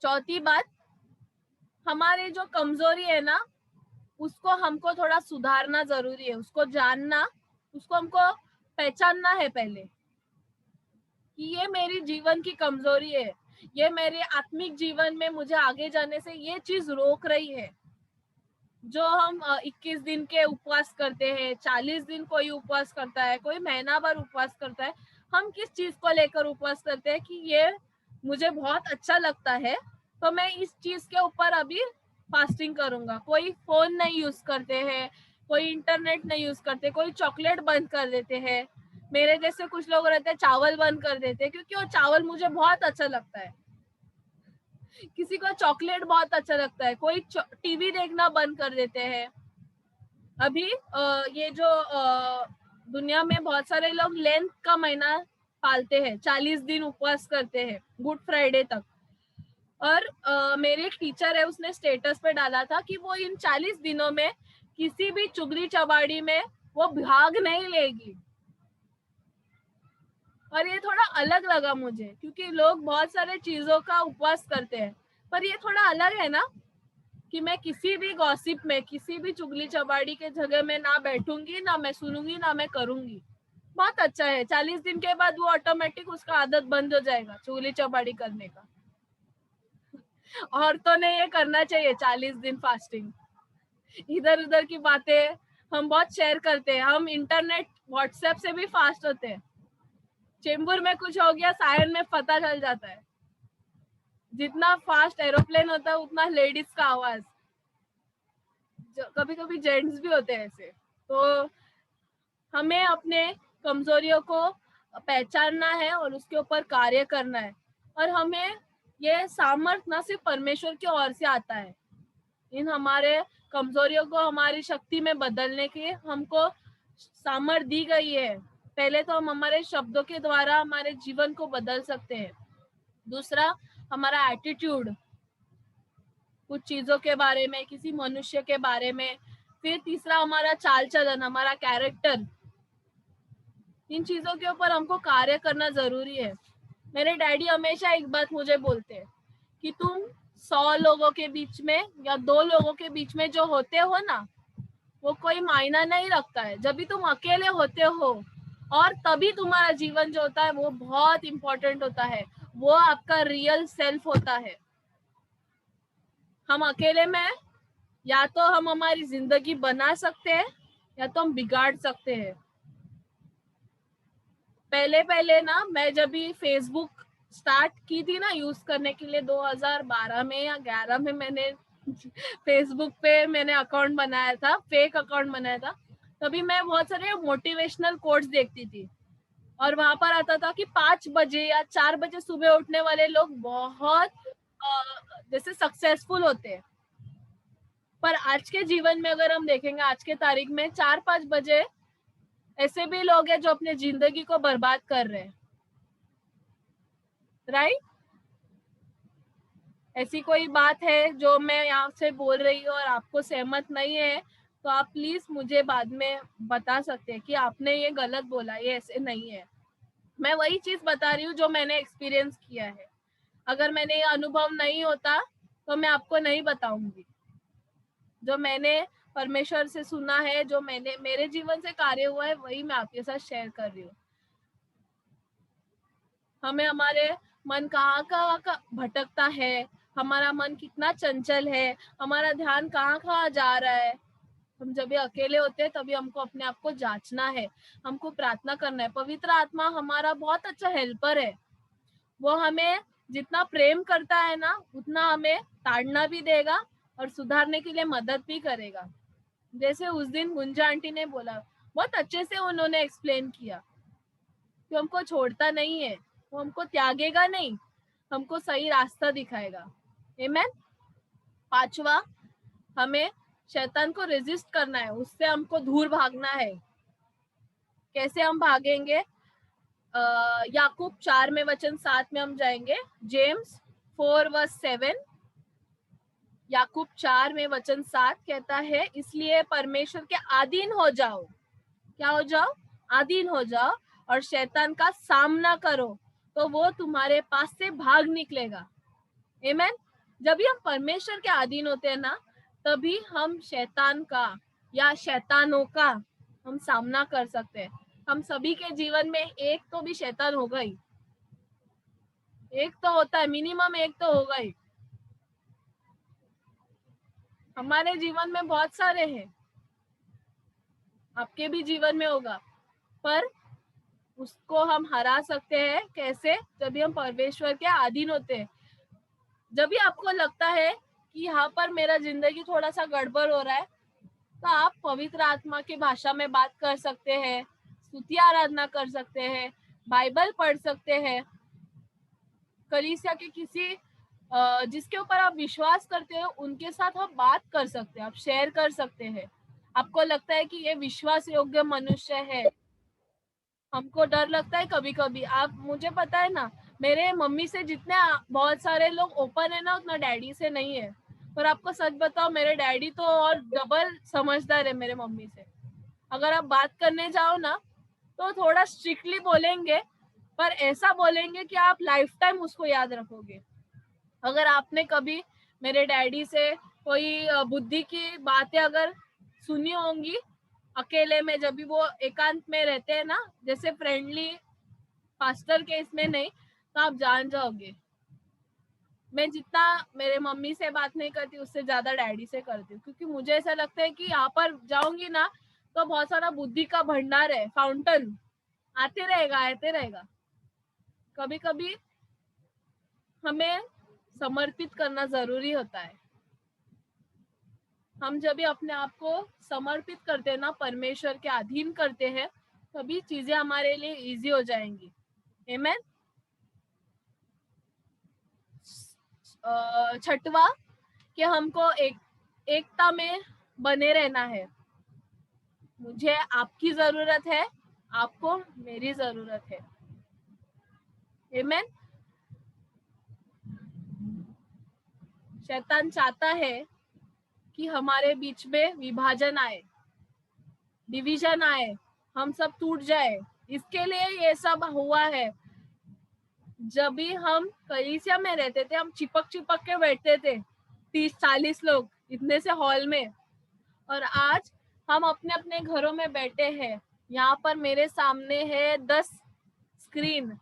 चौथी बात, हमारे जो कमजोरी है ना, उसको हमको थोड़ा सुधारना जरूरी है, उसको जानना, उसको हमको पहचानना है पहले कि ये मेरी जीवन की कमजोरी है, ये मेरे आत्मिक जीवन में मुझे आगे जाने से ये चीज रोक रही है। जो हम 21 दिन के उपवास करते हैं, 40 दिन कोई उपवास करता है, कोई महीना भर उपवास करता है, हम किस चीज को लेकर उपवास करते हैं कि ये मुझे बहुत अच्छा लगता है, तो मैं इस चीज के ऊपर अभी फास्टिंग करूंगा। कोई फोन नहीं यूज करते हैं, कोई इंटरनेट नहीं यूज करते, कोई चॉकलेट बंद कर देते हैं, मेरे जैसे कुछ लोग रहते हैं चावल बंद कर देते हैं, क्योंकि वो चावल मुझे बहुत अच्छा लगता है, किसी को चॉकलेट बहुत अच्छा लगता है, कोई टीवी देखना बंद कर देते हैं। अभी ये जो दुनिया में बहुत सारे लोग लेंथ का महीना पालते हैं, 40 दिन उपवास करते हैं गुड फ्राइडे तक। और मेरी एक टीचर है, उसने स्टेटस पे डाला था कि वो इन 40 दिनों में किसी भी चुगली चबाड़ी में वो भाग नहीं लेगी। और ये थोड़ा अलग लगा मुझे, क्योंकि लोग बहुत सारे चीजों का उपवास करते हैं, पर ये थोड़ा अलग है ना, कि मैं किसी भी गॉसिप में, किसी भी चुगली चबाड़ी के जगह में ना बैठूंगी, ना मैं सुनूंगी, ना मैं करूंगी। बहुत अच्छा है, 40 दिन के बाद वो ऑटोमेटिक उसका आदत बंद हो जाएगा चुगली चबाड़ी करने का। औरतों ने ये करना चाहिए, 40 दिन फास्टिंग। इधर उधर की बातें हम बहुत शेयर करते हैं, हम इंटरनेट व्हाट्सएप से भी फास्ट होते हैं। चेंबूर में कुछ हो गया, सायन में पता चल जाता है। जितना फास्ट एरोप्लेन होता है उतना लेडीज का आवाज। कभी कभी जेंट्स भी होते हैं ऐसे। तो हमें अपने कमजोरियों को पहचानना है और उसके ऊपर कार्य करना है। और हमें ये सामर्थ्य ना सिर्फ परमेश्वर की ओर से आता है, इन हमारे कमजोरियों को हमारी शक्ति में बदलने की हमको सामर्थ्य दी गई है। पहले तो हम हमारे शब्दों के द्वारा हमारे जीवन को बदल सकते हैं। दूसरा, हमारा एटीट्यूड, कुछ चीजों के बारे में, किसी मनुष्य के बारे में। फिर तीसरा, हमारा चाल चलन, हमारा कैरेक्टर। इन चीजों के ऊपर हमको कार्य करना जरूरी है। मेरे डैडी हमेशा एक बात मुझे बोलते हैं कि तुम 100 लोगों के बीच में या 2 लोगों के बीच में जो होते हो ना, वो कोई मायना नहीं रखता है। जब भी तुम अकेले होते हो, और तभी तुम्हारा जीवन जो होता है वो बहुत इंपॉर्टेंट होता है। वो आपका रियल सेल्फ होता है। हम अकेले में या तो हम हमारी जिंदगी बना सकते हैं या तो हम बिगाड़ सकते हैं। पहले पहले ना, मैं जब भी फेसबुक स्टार्ट की थी ना यूज करने के लिए, 2012 में या 11 में मैंने फेसबुक पे मैंने अकाउंट बनाया था, फेक अकाउंट बनाया था। तभी मैं बहुत सारे मोटिवेशनल कोट्स देखती थी, और वहां पर आता था कि 5 बजे या 4 बजे सुबह उठने वाले लोग बहुत जैसे सक्सेसफुल होते हैं। पर आज के जीवन में अगर हम देखेंगे, आज के तारीख में 4-5 बजे ऐसे भी लोग हैं जो अपने जिंदगी को बर्बाद कर रहे हैं। राइट? ऐसी कोई बात है जो मैं यहाँ से बोल रही हूँ और आपको सहमत नहीं है, तो आप प्लीज मुझे बाद में बता सकते हैं कि आपने ये गलत बोला, ये ऐसे नहीं है। मैं वही चीज बता रही हूँ जो मैंने एक्सपीरियंस किया है। अगर मैंने ये अनुभव नहीं होता तो मैं आपको नहीं बताऊंगी। जो मैंने परमेश्वर से सुना है, जो मैंने मेरे जीवन से कार्य हुआ है, वही मैं आपके साथ शेयर कर रही हूँ। हमें हमारे मन कहाँ कहाँ का भटकता है, हमारा मन कितना चंचल है, हमारा ध्यान कहाँ कहाँ जा रहा है। हम जब भी अकेले होते हैं तभी हमको अपने आप को जांचना है, हमको प्रार्थना करना है। पवित्र आत्मा हमारा बहुत अच्छा हेल्पर है। वो हमें जितना प्रेम करता है ना, उतना हमें ताड़ना भी देगा और सुधारने के लिए मदद भी करेगा। जैसे उस दिन गुंजा आंटी ने बोला, बहुत अच्छे से उन्होंने एक्सप्लेन किया कि हमको छोड़ता नहीं है, वो हमको त्यागेगा नहीं, हमको सही रास्ता दिखाएगा। आमीन। पांचवा, हमें शैतान को रेजिस्ट करना है, उससे हमको दूर भागना है। कैसे हम भागेंगे? याकूब 4 में वचन 7 में हम जाएंगे। जेम्स 4:7। याकूब 4 में वचन 7 कहता है, इसलिए परमेश्वर के अधीन हो जाओ। क्या हो जाओ? अधीन हो जाओ, और शैतान का सामना करो तो वो तुम्हारे पास से भाग निकलेगा। आमीन। जब भी हम परमेश्वर के अधीन होते हैं ना, तभी हम शैतान का या शैतानों का हम सामना कर सकते हैं। हम सभी के जीवन में एक तो भी शैतान होगा ही, एक तो होता है, मिनिमम एक तो होगा ही। हमारे जीवन में बहुत सारे हैं, आपके भी जीवन में होगा, पर उसको हम हरा सकते हैं कैसे? जब भी हम परमेश्वर के अधीन होते हैं। जब भी आपको लगता है कि यहाँ पर मेरा जिंदगी थोड़ा सा गड़बड़ हो रहा है, तो आप पवित्र आत्मा की भाषा में बात कर सकते हैं, स्तुति आराधना कर सकते हैं, बाइबल पढ़ सकते हैं। कलीसिया के किसी जिसके ऊपर आप विश्वास करते हो उनके साथ आप बात कर सकते हैं, आप शेयर कर सकते हैं। आपको लगता है कि ये विश्वास योग्य मनुष्य है, हमको डर लगता है कभी कभी। आप, मुझे पता है ना, मेरे मम्मी से जितने बहुत सारे लोग ओपन है ना, उतना डैडी से नहीं है। पर आपको सच बताओ, मेरे डैडी तो और डबल समझदार है मेरे मम्मी से। अगर आप बात करने जाओ ना तो थोड़ा स्ट्रिक्टली बोलेंगे, पर ऐसा बोलेंगे कि आप लाइफ टाइम उसको याद रखोगे। अगर आपने कभी मेरे डैडी से कोई बुद्धि की बातें अगर सुनी होंगी अकेले में, जब भी वो एकांत में रहते हैं ना, जैसे फ्रेंडली पास्टर के इसमें नहीं, तो आप जान जाओगे। मैं जितना मेरे मम्मी से बात नहीं करती उससे ज्यादा डैडी से करती हूँ, क्योंकि मुझे ऐसा लगता है कि यहाँ पर जाऊंगी ना तो बहुत सारा बुद्धि का भंडार है, फाउंटेन आते रहेगा। कभी कभी हमें समर्पित करना जरूरी होता है। हम जब भी अपने आप को समर्पित करते हैं ना, परमेश्वर के अधीन करते हैं, तभी चीजें हमारे लिए इजी हो जाएंगी। आमीन। छठवा कि हमको एकता में बने रहना है। मुझे आपकी जरूरत है, आपको मेरी जरूरत है। आमीन। शैतान चाहता है कि हमारे बीच में विभाजन आए, डिवीजन आए, हम सब टूट जाए। इसके लिए ये सब हुआ है। जब भी हम कलीसिया में रहते थे, हम चिपक चिपक के बैठते थे, 30-40 लोग इतने से हॉल में। और आज हम अपने अपने घरों में बैठे हैं। यहाँ पर मेरे सामने है 10 स्क्रीन,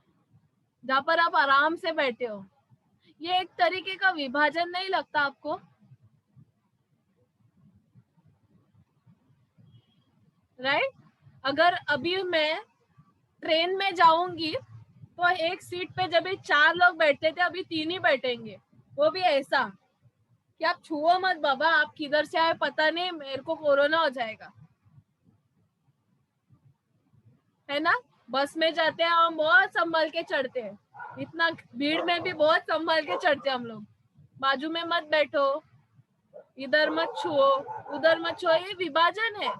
जहाँ पर आप आराम से बैठे हो। ये एक तरीके का विभाजन नहीं लगता आपको? राइट? अगर अभी मैं ट्रेन में जाऊंगी तो एक सीट पे जब 4 लोग बैठते थे, अभी 3 ही बैठेंगे। वो भी ऐसा कि आप छुओ मत बाबा, आप किधर से आए पता नहीं, मेरे को कोरोना हो जाएगा, है ना? बस में जाते हैं हम, बहुत संभल के चढ़ते हैं। इतना भीड़ में भी बहुत संभल के चढ़ते हैं हम लोग। बाजू में मत बैठो, इधर मत छुओ, उधर मत छुओ। ये विभाजन है।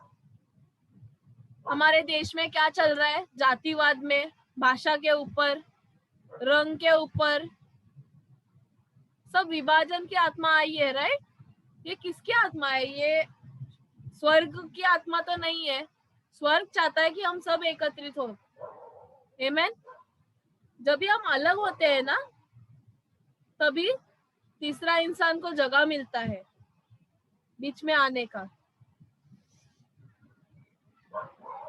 हमारे देश में क्या चल रहा है? जातिवाद में, भाषा के ऊपर, रंग के ऊपर, सब विभाजन की आत्मा आई है। राइट? ये किसकी आत्मा है? ये स्वर्ग की आत्मा तो नहीं है। स्वर्ग चाहता है कि हम सब एकत्रित हो। आमीन। जब भी हम अलग होते हैं ना, तभी तीसरा इंसान को जगह मिलता है बीच में आने का।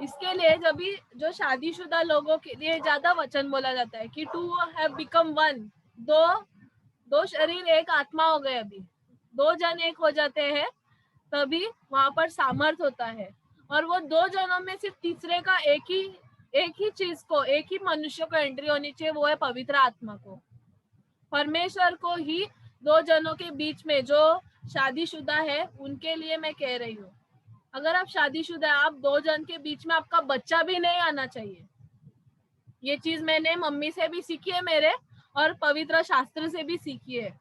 इसके लिए जब भी जो शादीशुदा लोगों के लिए ज्यादा वचन बोला जाता है कि टू हैव बिकम वन, दो शरीर एक आत्मा हो गए। अभी 2 जन एक हो जाते हैं, तभी वहां पर सामर्थ होता है। और वो 2 जनों में सिर्फ तीसरे का एक ही चीज को, एक ही मनुष्य को एंट्री होनी चाहिए, वो है पवित्र आत्मा को, परमेश्वर को ही। 2 जनों के बीच में जो शादीशुदा है उनके लिए मैं कह रही हूँ। अगर आप शादीशुदा है, आप 2 जन के बीच में आपका बच्चा भी नहीं आना चाहिए। ये चीज मैंने मम्मी से भी सीखी है मेरे, और पवित्र शास्त्र से भी सीखी है।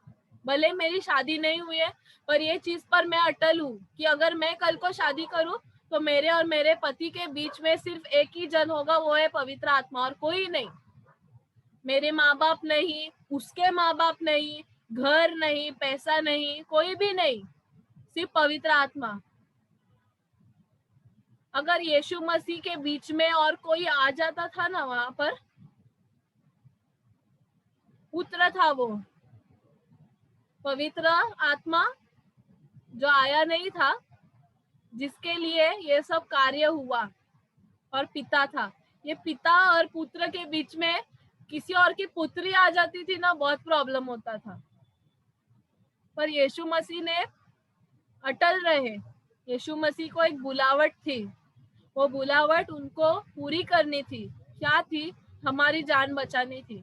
भले मेरी शादी नहीं हुई है, पर ये चीज पर मैं अटल हूँ कि अगर मैं कल को शादी करूँ तो मेरे और मेरे पति के बीच में सिर्फ एक ही जन होगा, वो है पवित्र आत्मा, और कोई नहीं। मेरे माँ बाप नहीं, उसके माँ बाप नहीं, घर नहीं, पैसा नहीं, कोई भी नहीं, सिर्फ पवित्र आत्मा। अगर यीशु मसीह के बीच में और कोई आ जाता था ना, वहां पर पुत्र था वो, पवित्र आत्मा जो आया नहीं था, जिसके लिए ये सब कार्य हुआ, और पिता था। ये पिता और पुत्र के बीच में किसी और की पुत्री आ जाती थी ना, बहुत प्रॉब्लम होता था। पर यीशु मसीह ने अटल रहे। यीशु मसीह को एक बुलावट थी, वो बुलावट उनको पूरी करनी थी। क्या थी? हमारी जान बचानी थी,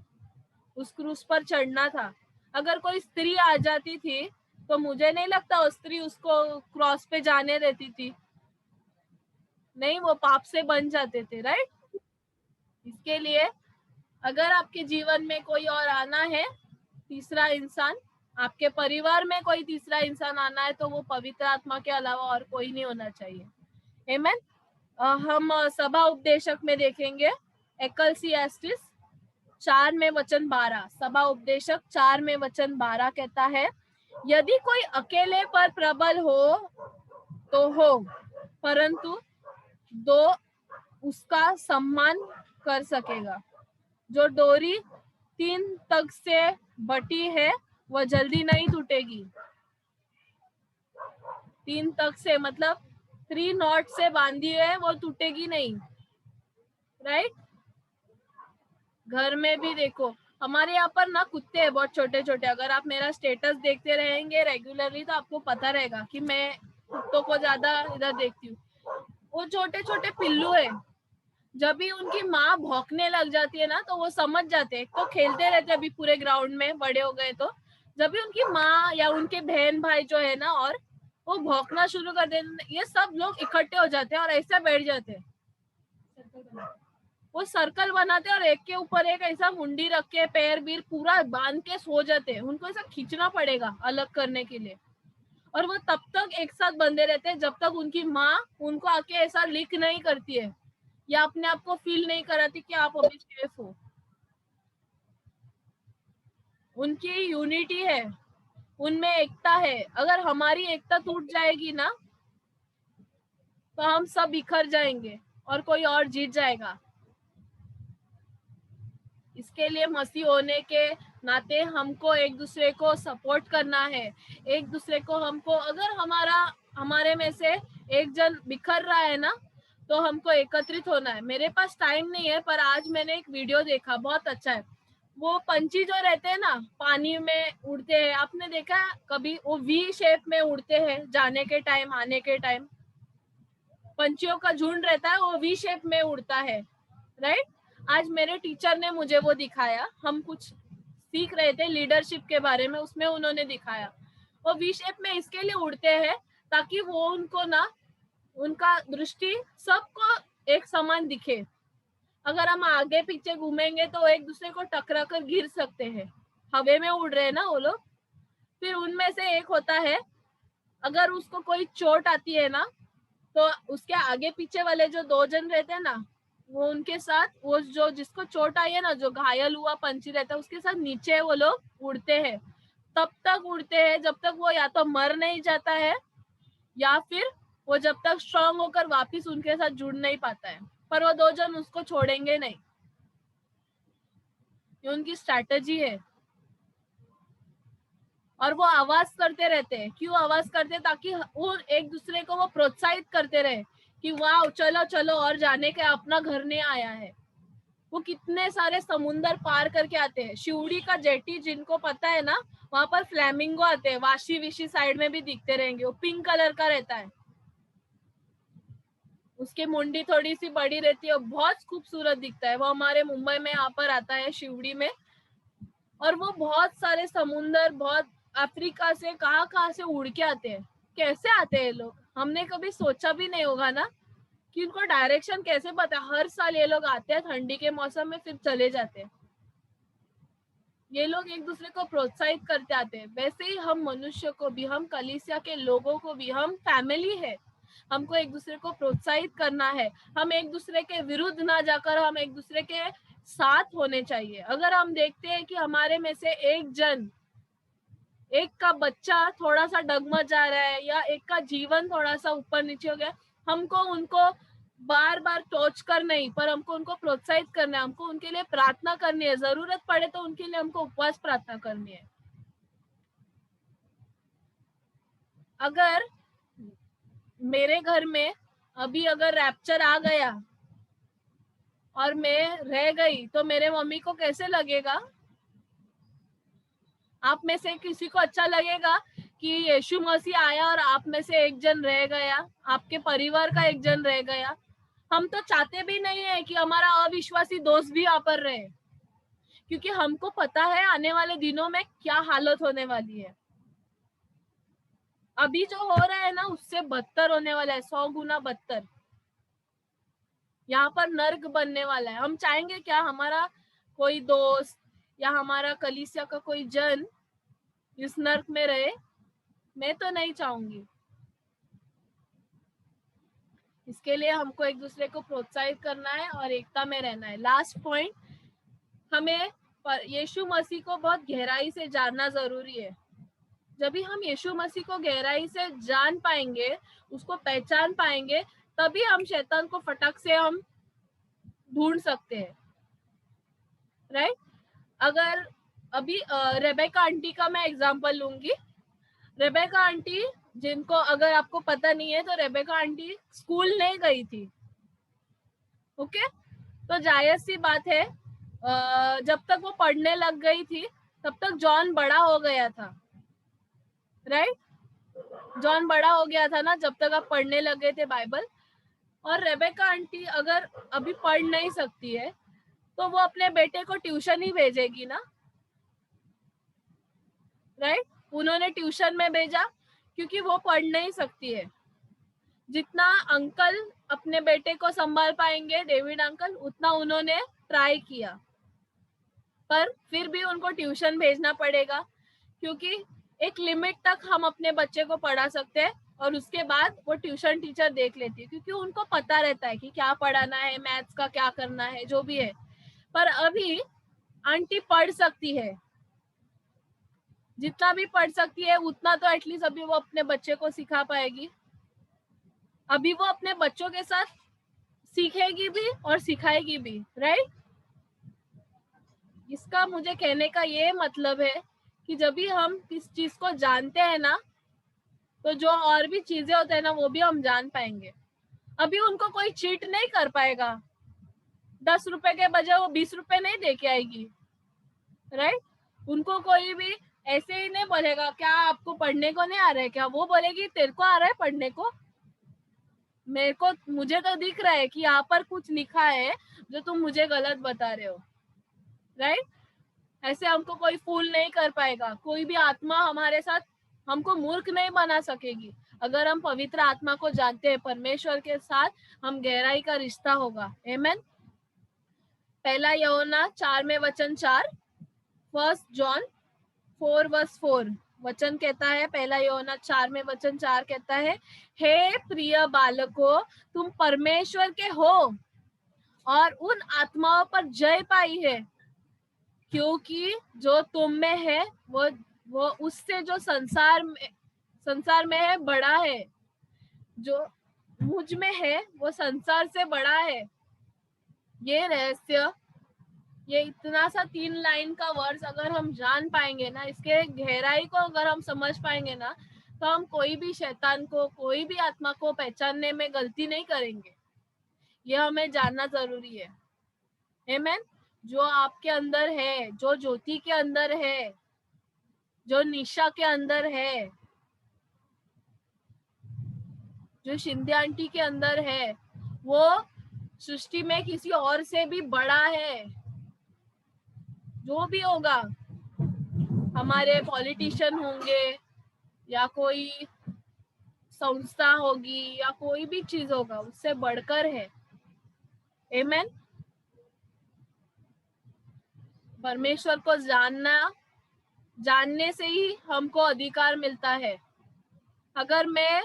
उस क्रूस पर चढ़ना था। अगर कोई स्त्री आ जाती थी तो मुझे नहीं लगता वो स्त्री उसको क्रॉस पे जाने देती थी। नहीं, वो पाप से बन जाते थे। राइट? इसके लिए अगर आपके जीवन में कोई और आना है, तीसरा इंसान, आपके परिवार में कोई तीसरा इंसान आना है, तो वो पवित्र आत्मा के अलावा और कोई नहीं होना चाहिए। आमीन। हम सभा उपदेशक में देखेंगे, एक्कलसियास्टिस 4 में वचन 12, सभा उपदेशक 4 में वचन 12 कहता है, यदि कोई अकेले पर प्रबल हो तो हो, परंतु दो उसका सम्मान कर सकेगा। जो डोरी 3 तक से बटी है वह जल्दी नहीं टूटेगी। 3 तक से मतलब 3 नॉट से बांधी है, वो टूटेगी नहीं, राइट। घर में भी देखो, हमारे यहाँ पर ना कुत्ते हैं बहुत छोटे छोटे। अगर आप मेरा स्टेटस देखते रहेंगे रेगुलरली तो आपको पता रहेगा कि मैं कुत्तों को ज्यादा इधर देखती हूँ। वो छोटे छोटे पिल्लू है, जब भी उनकी माँ भौंकने लग जाती है ना तो वो समझ जाते हैं। तो खेलते रहते अभी पूरे ग्राउंड में, बड़े हो गए तो जब भी उनकी माँ या उनके बहन भाई जो है ना और वो भौंकना शुरू कर देते, ये सब लोग इकट्ठे हो जाते हैं और ऐसे बैठ जाते हैं। वो सर्कल बनाते हैं और एक के ऊपर एक ऐसा मुंडी रख के पैर बीर पूरा बांध के सो जाते हैं। उनको ऐसा खींचना पड़ेगा अलग करने के लिए, और वो तब तक एक साथ बंधे रहते हैं जब तक उनकी माँ उनको आके ऐसा लिक नहीं करती है या अपने आप को फील नहीं कराती कि आप अभी सेफ हो। उनकी यूनिटी है, उनमें एकता है। अगर हमारी एकता टूट जाएगी ना तो हम सब बिखर जाएंगे और कोई और जीत जाएगा। इसके लिए मसीह होने के नाते हमको एक दूसरे को सपोर्ट करना है। एक दूसरे को हमको, अगर हमारे में से एक जन बिखर रहा है ना तो हमको एकत्रित होना है। मेरे पास टाइम नहीं है, पर आज मैंने एक वीडियो देखा, बहुत अच्छा है। वो पंछी जो रहते हैं ना पानी में उड़ते हैं, आपने देखा कभी? वो वी शेप में उड़ते हैं, जाने के टाइम आने के टाइम पंछियों का झुंड रहता है, वो वी शेप में उड़ता है, राइट। आज मेरे टीचर ने मुझे वो दिखाया, हम कुछ सीख रहे थे लीडरशिप के बारे में, उसमें उन्होंने दिखाया वो वी शेप में इसके लिए उड़ते हैं ताकि वो उनको ना, उनका दृष्टि सबको एक समान दिखे। अगर हम आगे पीछे घूमेंगे तो एक दूसरे को टकरा कर गिर सकते हैं। हवा में उड़ रहे हैं ना वो लोग। फिर उनमें से एक होता है, अगर उसको कोई चोट आती है ना तो उसके आगे पीछे वाले जो 2 जन रहते हैं ना, वो उनके साथ, वो जो जिसको चोट आई है ना, जो घायल हुआ पंछी रहता है, उसके साथ नीचे वो लोग उड़ते हैं। तब तक उड़ते हैं जब तक वो या तो मर नहीं जाता है या फिर वो जब तक स्ट्रांग होकर वापिस उनके साथ जुड़ नहीं पाता है। पर वो 2 जन उसको छोड़ेंगे नहीं, ये उनकी स्ट्रैटेजी है। और वो आवाज करते रहते हैं। क्यों आवाज करते हैं? ताकि वो एक दूसरे को वो प्रोत्साहित करते रहे कि वाह चलो चलो और जाने के, अपना घर नहीं आया है। वो कितने सारे समुंदर पार करके आते हैं। शिवड़ी का जेटी जिनको पता है ना, वहां पर फ्लैमिंगो आते हैं, वाशी विशी साइड में भी दिखते रहेंगे। वो पिंक कलर का रहता है, उसकी मुंडी थोड़ी सी बड़ी रहती है, बहुत खूबसूरत दिखता है। वो हमारे मुंबई में यहाँ पर आता है शिवड़ी में। और वो बहुत सारे समुंदर, बहुत अफ्रीका से कहाँ से उड़ के आते हैं। कैसे आते हैं लोग, हमने कभी सोचा भी नहीं होगा ना कि उनको डायरेक्शन कैसे पता है। हर साल ये लोग आते हैं ठंडी के मौसम में, फिर चले जाते हैं। ये लोग एक दूसरे को प्रोत्साहित करते आते हैं। वैसे ही हम मनुष्य को भी, हम कलीसिया के लोगों को भी, हम फैमिली है, हमको एक दूसरे को प्रोत्साहित करना है। हम एक दूसरे के विरुद्ध ना जाकर हम एक दूसरे के साथ होने चाहिए। अगर हम देखते हैं कि हमारे में से एक का बच्चा थोड़ा सा डगमग जा रहा है या एक का जीवन थोड़ा सा ऊपर नीचे हो गया, हमको उनको बार बार टोच कर नहीं, पर हमको उनको प्रोत्साहित करना है। हमको उनके लिए प्रार्थना करनी है, जरूरत पड़े तो उनके लिए हमको उपवास प्रार्थना करनी है। अगर मेरे घर में अभी अगर रैप्चर आ गया और मैं रह गई तो मेरे मम्मी को कैसे लगेगा? आप में से किसी को अच्छा लगेगा कि यीशु मसीह आया और आप में से एक जन रह गया, आपके परिवार का एक जन रह गया? हम तो चाहते भी नहीं है कि हमारा अविश्वासी दोस्त भी यहाँ पर रहे, क्योंकि हमको पता है आने वाले दिनों में क्या हालत होने वाली है। अभी जो हो रहा है ना उससे बदतर होने वाला है, 100 गुना बदतर। यहाँ पर नर्क बनने वाला है। हम चाहेंगे क्या हमारा कोई दोस्त या हमारा कलीसिया का कोई जन इस नर्क में रहे? मैं तो नहीं चाहूंगी। इसके लिए हमको एक दूसरे को प्रोत्साहित करना है और एकता में रहना है। लास्ट पॉइंट, हमें यीशु मसीह को बहुत गहराई से जानना जरूरी है। जब भी हम यीशु मसीह को गहराई से जान पाएंगे, उसको पहचान पाएंगे, तभी हम शैतान को फटक से हम ढूंढ सकते हैं, राइट। अगर अभी रेबेका आंटी का मैं एग्जांपल लूंगी। रेबेका आंटी, जिनको अगर आपको पता नहीं है तो रेबेका आंटी स्कूल नहीं गई थी, ओके। तो जायज सी बात है, जब तक वो पढ़ने लग गई थी तब तक जॉन बड़ा हो गया था, राइट। जॉन बड़ा हो गया था ना जब तक आप पढ़ने लगे थे बाइबल। और रेबेका आंटी अगर अभी पढ़ नहीं सकती है तो वो अपने बेटे को ट्यूशन ही भेजेगी ना, राइट। उन्होंने ट्यूशन में भेजा क्योंकि वो पढ़ नहीं सकती है। जितना अंकल अपने बेटे को संभाल पाएंगे, डेविड अंकल, उतना उन्होंने ट्राई किया, पर फिर भी उनको ट्यूशन भेजना पड़ेगा, क्योंकि एक लिमिट तक हम अपने बच्चे को पढ़ा सकते हैं और उसके बाद वो ट्यूशन टीचर देख लेती है, क्योंकि उनको पता रहता है कि क्या पढ़ाना है, मैथ्स का क्या करना है, जो भी है। पर अभी आंटी पढ़ सकती है, जितना भी पढ़ सकती है उतना तो एटलीस्ट अभी वो अपने बच्चे को सिखा पाएगी। अभी वो अपने बच्चों के साथ सीखेगी भी और सिखाएगी भी, राइट। इसका मुझे कहने का ये मतलब है कि जब भी हम किस चीज को जानते हैं ना, तो जो और भी चीजें होते हैं ना वो भी हम जान पाएंगे। अभी उनको कोई चीट नहीं कर पाएगा, 10 रुपए के बजाय वो 20 रुपए नहीं दे के आएगी, राइट। उनको कोई भी ऐसे ही नहीं बोलेगा क्या आपको पढ़ने को नहीं आ रहा है क्या, वो बोलेगी तेरे को आ रहा है पढ़ने को, मुझे तो दिख रहा है कि यहाँ पर कुछ लिखा है जो तुम मुझे गलत बता रहे हो, राइट। ऐसे हमको कोई फूल नहीं कर पाएगा, कोई भी आत्मा हमारे साथ हमको मूर्ख नहीं बना सकेगी। अगर हम पवित्र आत्मा को जानते हैं, परमेश्वर के साथ हम गहराई का रिश्ता होगा। आमेन। पहला यूहन्ना 4 में वचन 4, 1 जॉन 4:4 वचन कहता है, पहला यूहन्ना 4 में वचन 4 कहता है, हे प्रिय बालकों, तुम परमेश्वर के हो और उन आत्माओं पर जय पाई है, क्योंकि जो तुम में है वो उससे जो संसार में है बड़ा है। जो मुझ में है वो संसार से बड़ा है। ये रहस्य, ये इतना सा 3 लाइन का वर्ड्स अगर हम जान पाएंगे ना, इसके गहराई को अगर हम समझ पाएंगे ना, तो हम कोई भी शैतान को, कोई भी आत्मा को पहचानने में गलती नहीं करेंगे। ये हमें जानना जरूरी है। आमेन। जो आपके अंदर है, जो ज्योति के अंदर है, जो निशा के अंदर है, जो शिंदे आंटी के अंदर है, वो सृष्टि में किसी और से भी बड़ा है। जो भी होगा, हमारे पॉलिटिशियन होंगे या कोई संस्था होगी या कोई भी चीज होगा, उससे बढ़कर है। आमेन। परमेश्वर को जानने से ही हमको अधिकार मिलता है। अगर मैं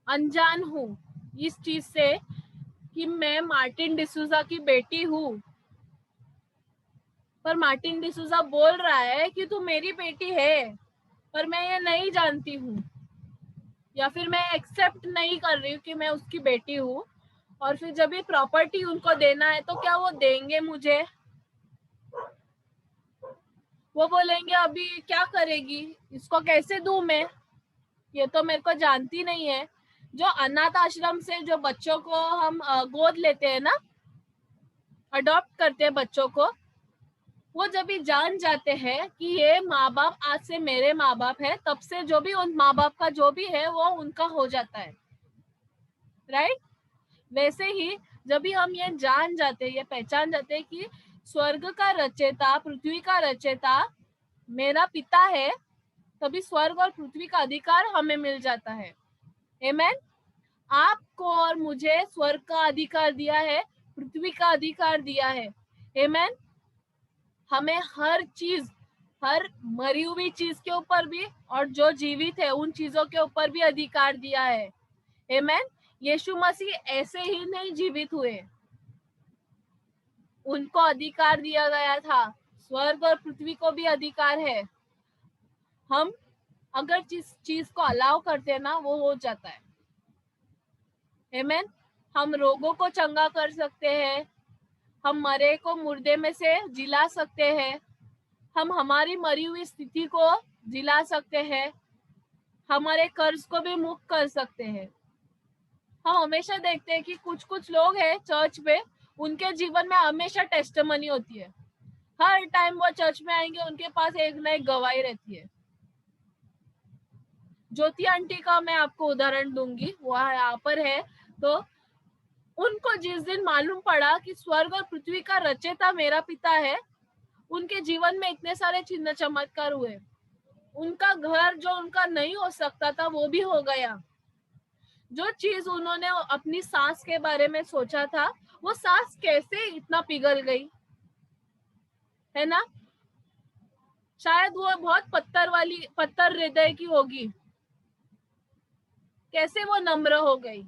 अनजान हूँ इस चीज से कि मैं मार्टिन डिसूजा की बेटी हूँ, पर मार्टिन डिसूजा बोल रहा है कि तू मेरी बेटी है, पर मैं ये नहीं जानती हूँ, या फिर मैं एक्सेप्ट नहीं कर रही हूँ कि मैं उसकी बेटी हूँ, और फिर जब ये प्रॉपर्टी उनको देना है तो क्या वो देंगे मुझे? वो बोलेंगे अभी क्या करेगी, इसको कैसे दूं मैं, ये तो मेरे को जानती नहीं है। जो अनाथ आश्रम से जो बच्चों को हम गोद लेते हैं ना, अडॉप्ट करते हैं बच्चों को, वो जब भी जान जाते हैं कि ये माँ बाप आज से मेरे माँ बाप है, तब से जो भी उन माँ बाप का जो भी है वो उनका हो जाता है, राइट। वैसे ही जब भी हम ये जान जाते हैं, ये पहचान जाते हैं कि स्वर्ग का रचयिता, पृथ्वी का रचयिता मेरा पिता है, तभी स्वर्ग और पृथ्वी का अधिकार हमें मिल जाता है। आमेन। आपको और मुझे स्वर्ग का अधिकार दिया है, पृथ्वी का अधिकार दिया है। आमेन। हमें हर चीज, हर मरी हुई चीज के ऊपर भी और जो जीवित है उन चीजों के ऊपर भी अधिकार दिया है। आमेन। यीशु मसीह ऐसे ही नहीं जीवित हुए, उनको अधिकार दिया गया था, स्वर्ग और पृथ्वी को भी अधिकार है। हम अगर जिस चीज को अलाउ करते हैं ना, वो हो जाता है। आमीन। हम रोगों को चंगा कर सकते हैं, हम मरे को मुर्दे में से जिला सकते हैं, हम हमारी मरी हुई स्थिति को जिला सकते हैं, हमारे कर्ज को भी मुक्त कर सकते हैं। हम हमेशा देखते हैं कि कुछ कुछ लोग हैं चर्च पे, उनके जीवन में हमेशा टेस्टिमनी होती है। हर टाइम वो चर्च में आएंगे, उनके पास एक ना एक गवाही रहती है। ज्योति आंटी का मैं आपको उदाहरण दूंगी, वो यहाँ पर है। तो उनको जिस दिन मालूम पड़ा कि स्वर्ग और पृथ्वी का रचयिता मेरा पिता है, उनके जीवन में इतने सारे चिन्ह चमत्कार हुए। उनका घर जो उनका नहीं हो सकता था, वो भी हो गया। जो चीज उन्होंने अपनी सांस के बारे में सोचा था, वो सांस कैसे इतना पिघल गई, है ना। शायद वो बहुत पत्थर हृदय की होगी, कैसे वो नम्र हो गई,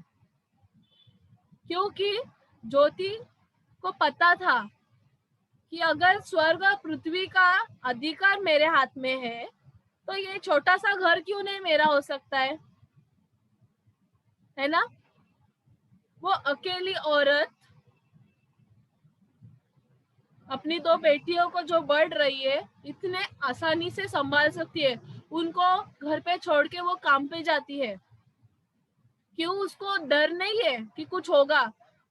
क्योंकि ज्योति को पता था कि अगर स्वर्ग और पृथ्वी का अधिकार मेरे हाथ में है, तो ये छोटा सा घर क्यों नहीं मेरा हो सकता है ना। वो अकेली औरत अपनी 2 बेटियों को जो बढ़ रही है, इतने आसानी से संभाल सकती है। उनको घर पे छोड़ के वो काम पे जाती है। क्यों? उसको डर नहीं है कि कुछ होगा।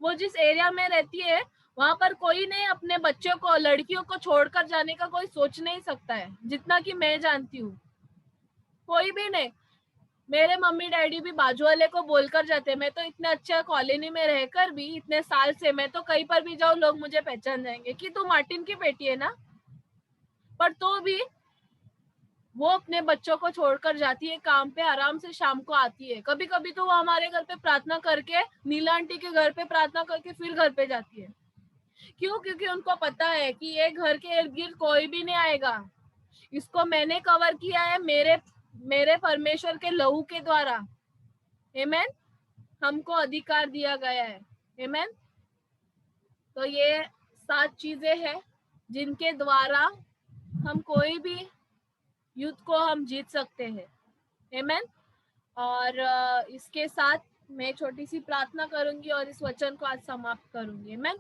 वो जिस एरिया में रहती है, वहां पर कोई नहीं अपने बच्चों को, लड़कियों को छोड़कर जाने का कोई सोच नहीं सकता है, जितना कि मैं जानती हूँ। कोई भी नहीं। मेरे मम्मी डैडी भी बाजू वाले को बोलकर जाते, मैं तो इतने अच्छे कॉलोनी में रहकर भी इतने साल से, मैं तो कहीं पर भी जाऊँ लोग मुझे पहचान जाएंगे कि तू मार्टिन की बेटी है ना। पर तो भी वो अपने बच्चों को छोड़कर जाती है काम पे, आराम से शाम को आती है। कभी कभी तो वो हमारे घर पे प्रार्थना करके, नीला आंटी के घर पे प्रार्थना करके फिर घर पे जाती है। क्यों? क्योंकि उनको पता है कि ये घर के इर्द गिर्द कोई भी नहीं आएगा, इसको मैंने कवर किया है मेरे परमेश्वर के लहू के द्वारा। आमीन। हमको अधिकार दिया गया है। आमीन। तो ये 7 चीजें हैं जिनके द्वारा हम कोई भी युद्ध को हम जीत सकते हैं। आमीन। और इसके साथ मैं छोटी सी प्रार्थना करूंगी और इस वचन को आज समाप्त करूंगी। आमीन।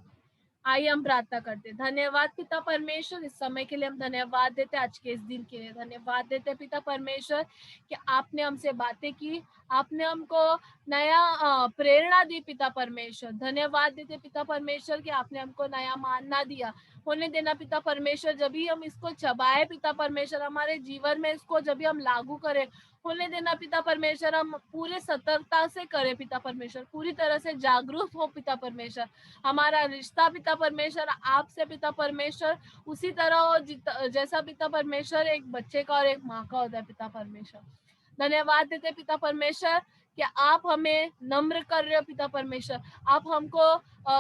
आइए हम प्रार्थना करते हैं। धन्यवाद पिता परमेश्वर, इस समय के लिए हम धन्यवाद देते, आज के इस दिन के लिए धन्यवाद देते पिता परमेश्वर कि आपने हमसे बातें की, आपने हमको नया प्रेरणा दी पिता परमेश्वर। धन्यवाद देते पिता परमेश्वर कि आपने हमको नया मानना दिया। होने देना पिता परमेश्वर, जब भी हम इसको चबाए पिता परमेश्वर, हमारे जीवन में इसको जब भी हम लागू करें, होने देना पिता परमेश्वर, हम पूरे सतर्कता से करें पिता परमेश्वर, पूरी तरह से जागरूक हो पिता परमेश्वर। हमारा रिश्ता पिता परमेश्वर आपसे पिता परमेश्वर उसी तरह हो जैसा पिता परमेश्वर एक बच्चे का और एक माँ का होता है पिता परमेश्वर। धन्यवाद देते पिता परमेश्वर कि आप हमें नम्र कर रहे हो पिता परमेश्वर। आप हमको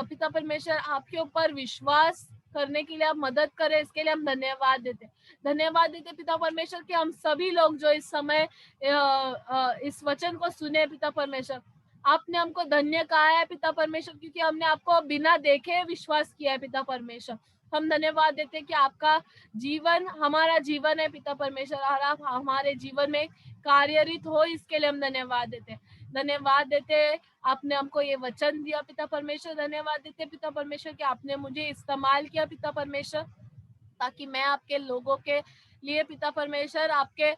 पिता परमेश्वर आपके ऊपर विश्वास करने के लिए आप मदद करें, इसके लिए हम धन्यवाद देते पिता परमेश्वर कि हम सभी लोग जो इस समय इस वचन को सुने पिता परमेश्वर, आपने हमको धन्य कहा है पिता परमेश्वर, क्योंकि हमने आपको बिना देखे विश्वास किया है पिता परमेश्वर। हम धन्यवाद देते कि आपका जीवन हमारा जीवन है पिता परमेश्वर, और आप हमारे जीवन में कार्यरत हो, इसके लिए हम धन्यवाद देते आपने हमको ये वचन दिया पिता परमेश्वर। धन्यवाद देते पिता परमेश्वर कि आपने मुझे इस्तेमाल किया पिता परमेश्वर, ताकि मैं आपके लोगों के लिए पिता परमेश्वर आपके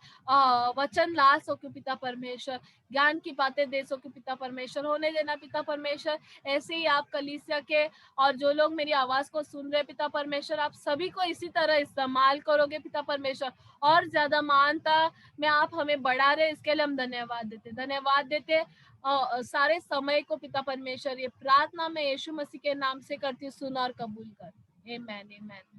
वचन ला सकूं पिता परमेश्वर, ज्ञान की बातें दे सकूं पिता परमेश्वर। होने देना पिता परमेश्वर, ऐसे ही आप कलीसिया के और जो लोग मेरी आवाज को सुन रहे पिता परमेश्वर, आप सभी को इसी तरह इस्तेमाल करोगे पिता परमेश्वर, और ज्यादा मानता में आप हमें बढ़ा रहे, इसके लिए हम धन्यवाद देते सारे समय को पिता परमेश्वर। ये प्रार्थना मैं यीशु मसीह के नाम से करती हूँ, सुन और कबूल कर। आमीन आमीन।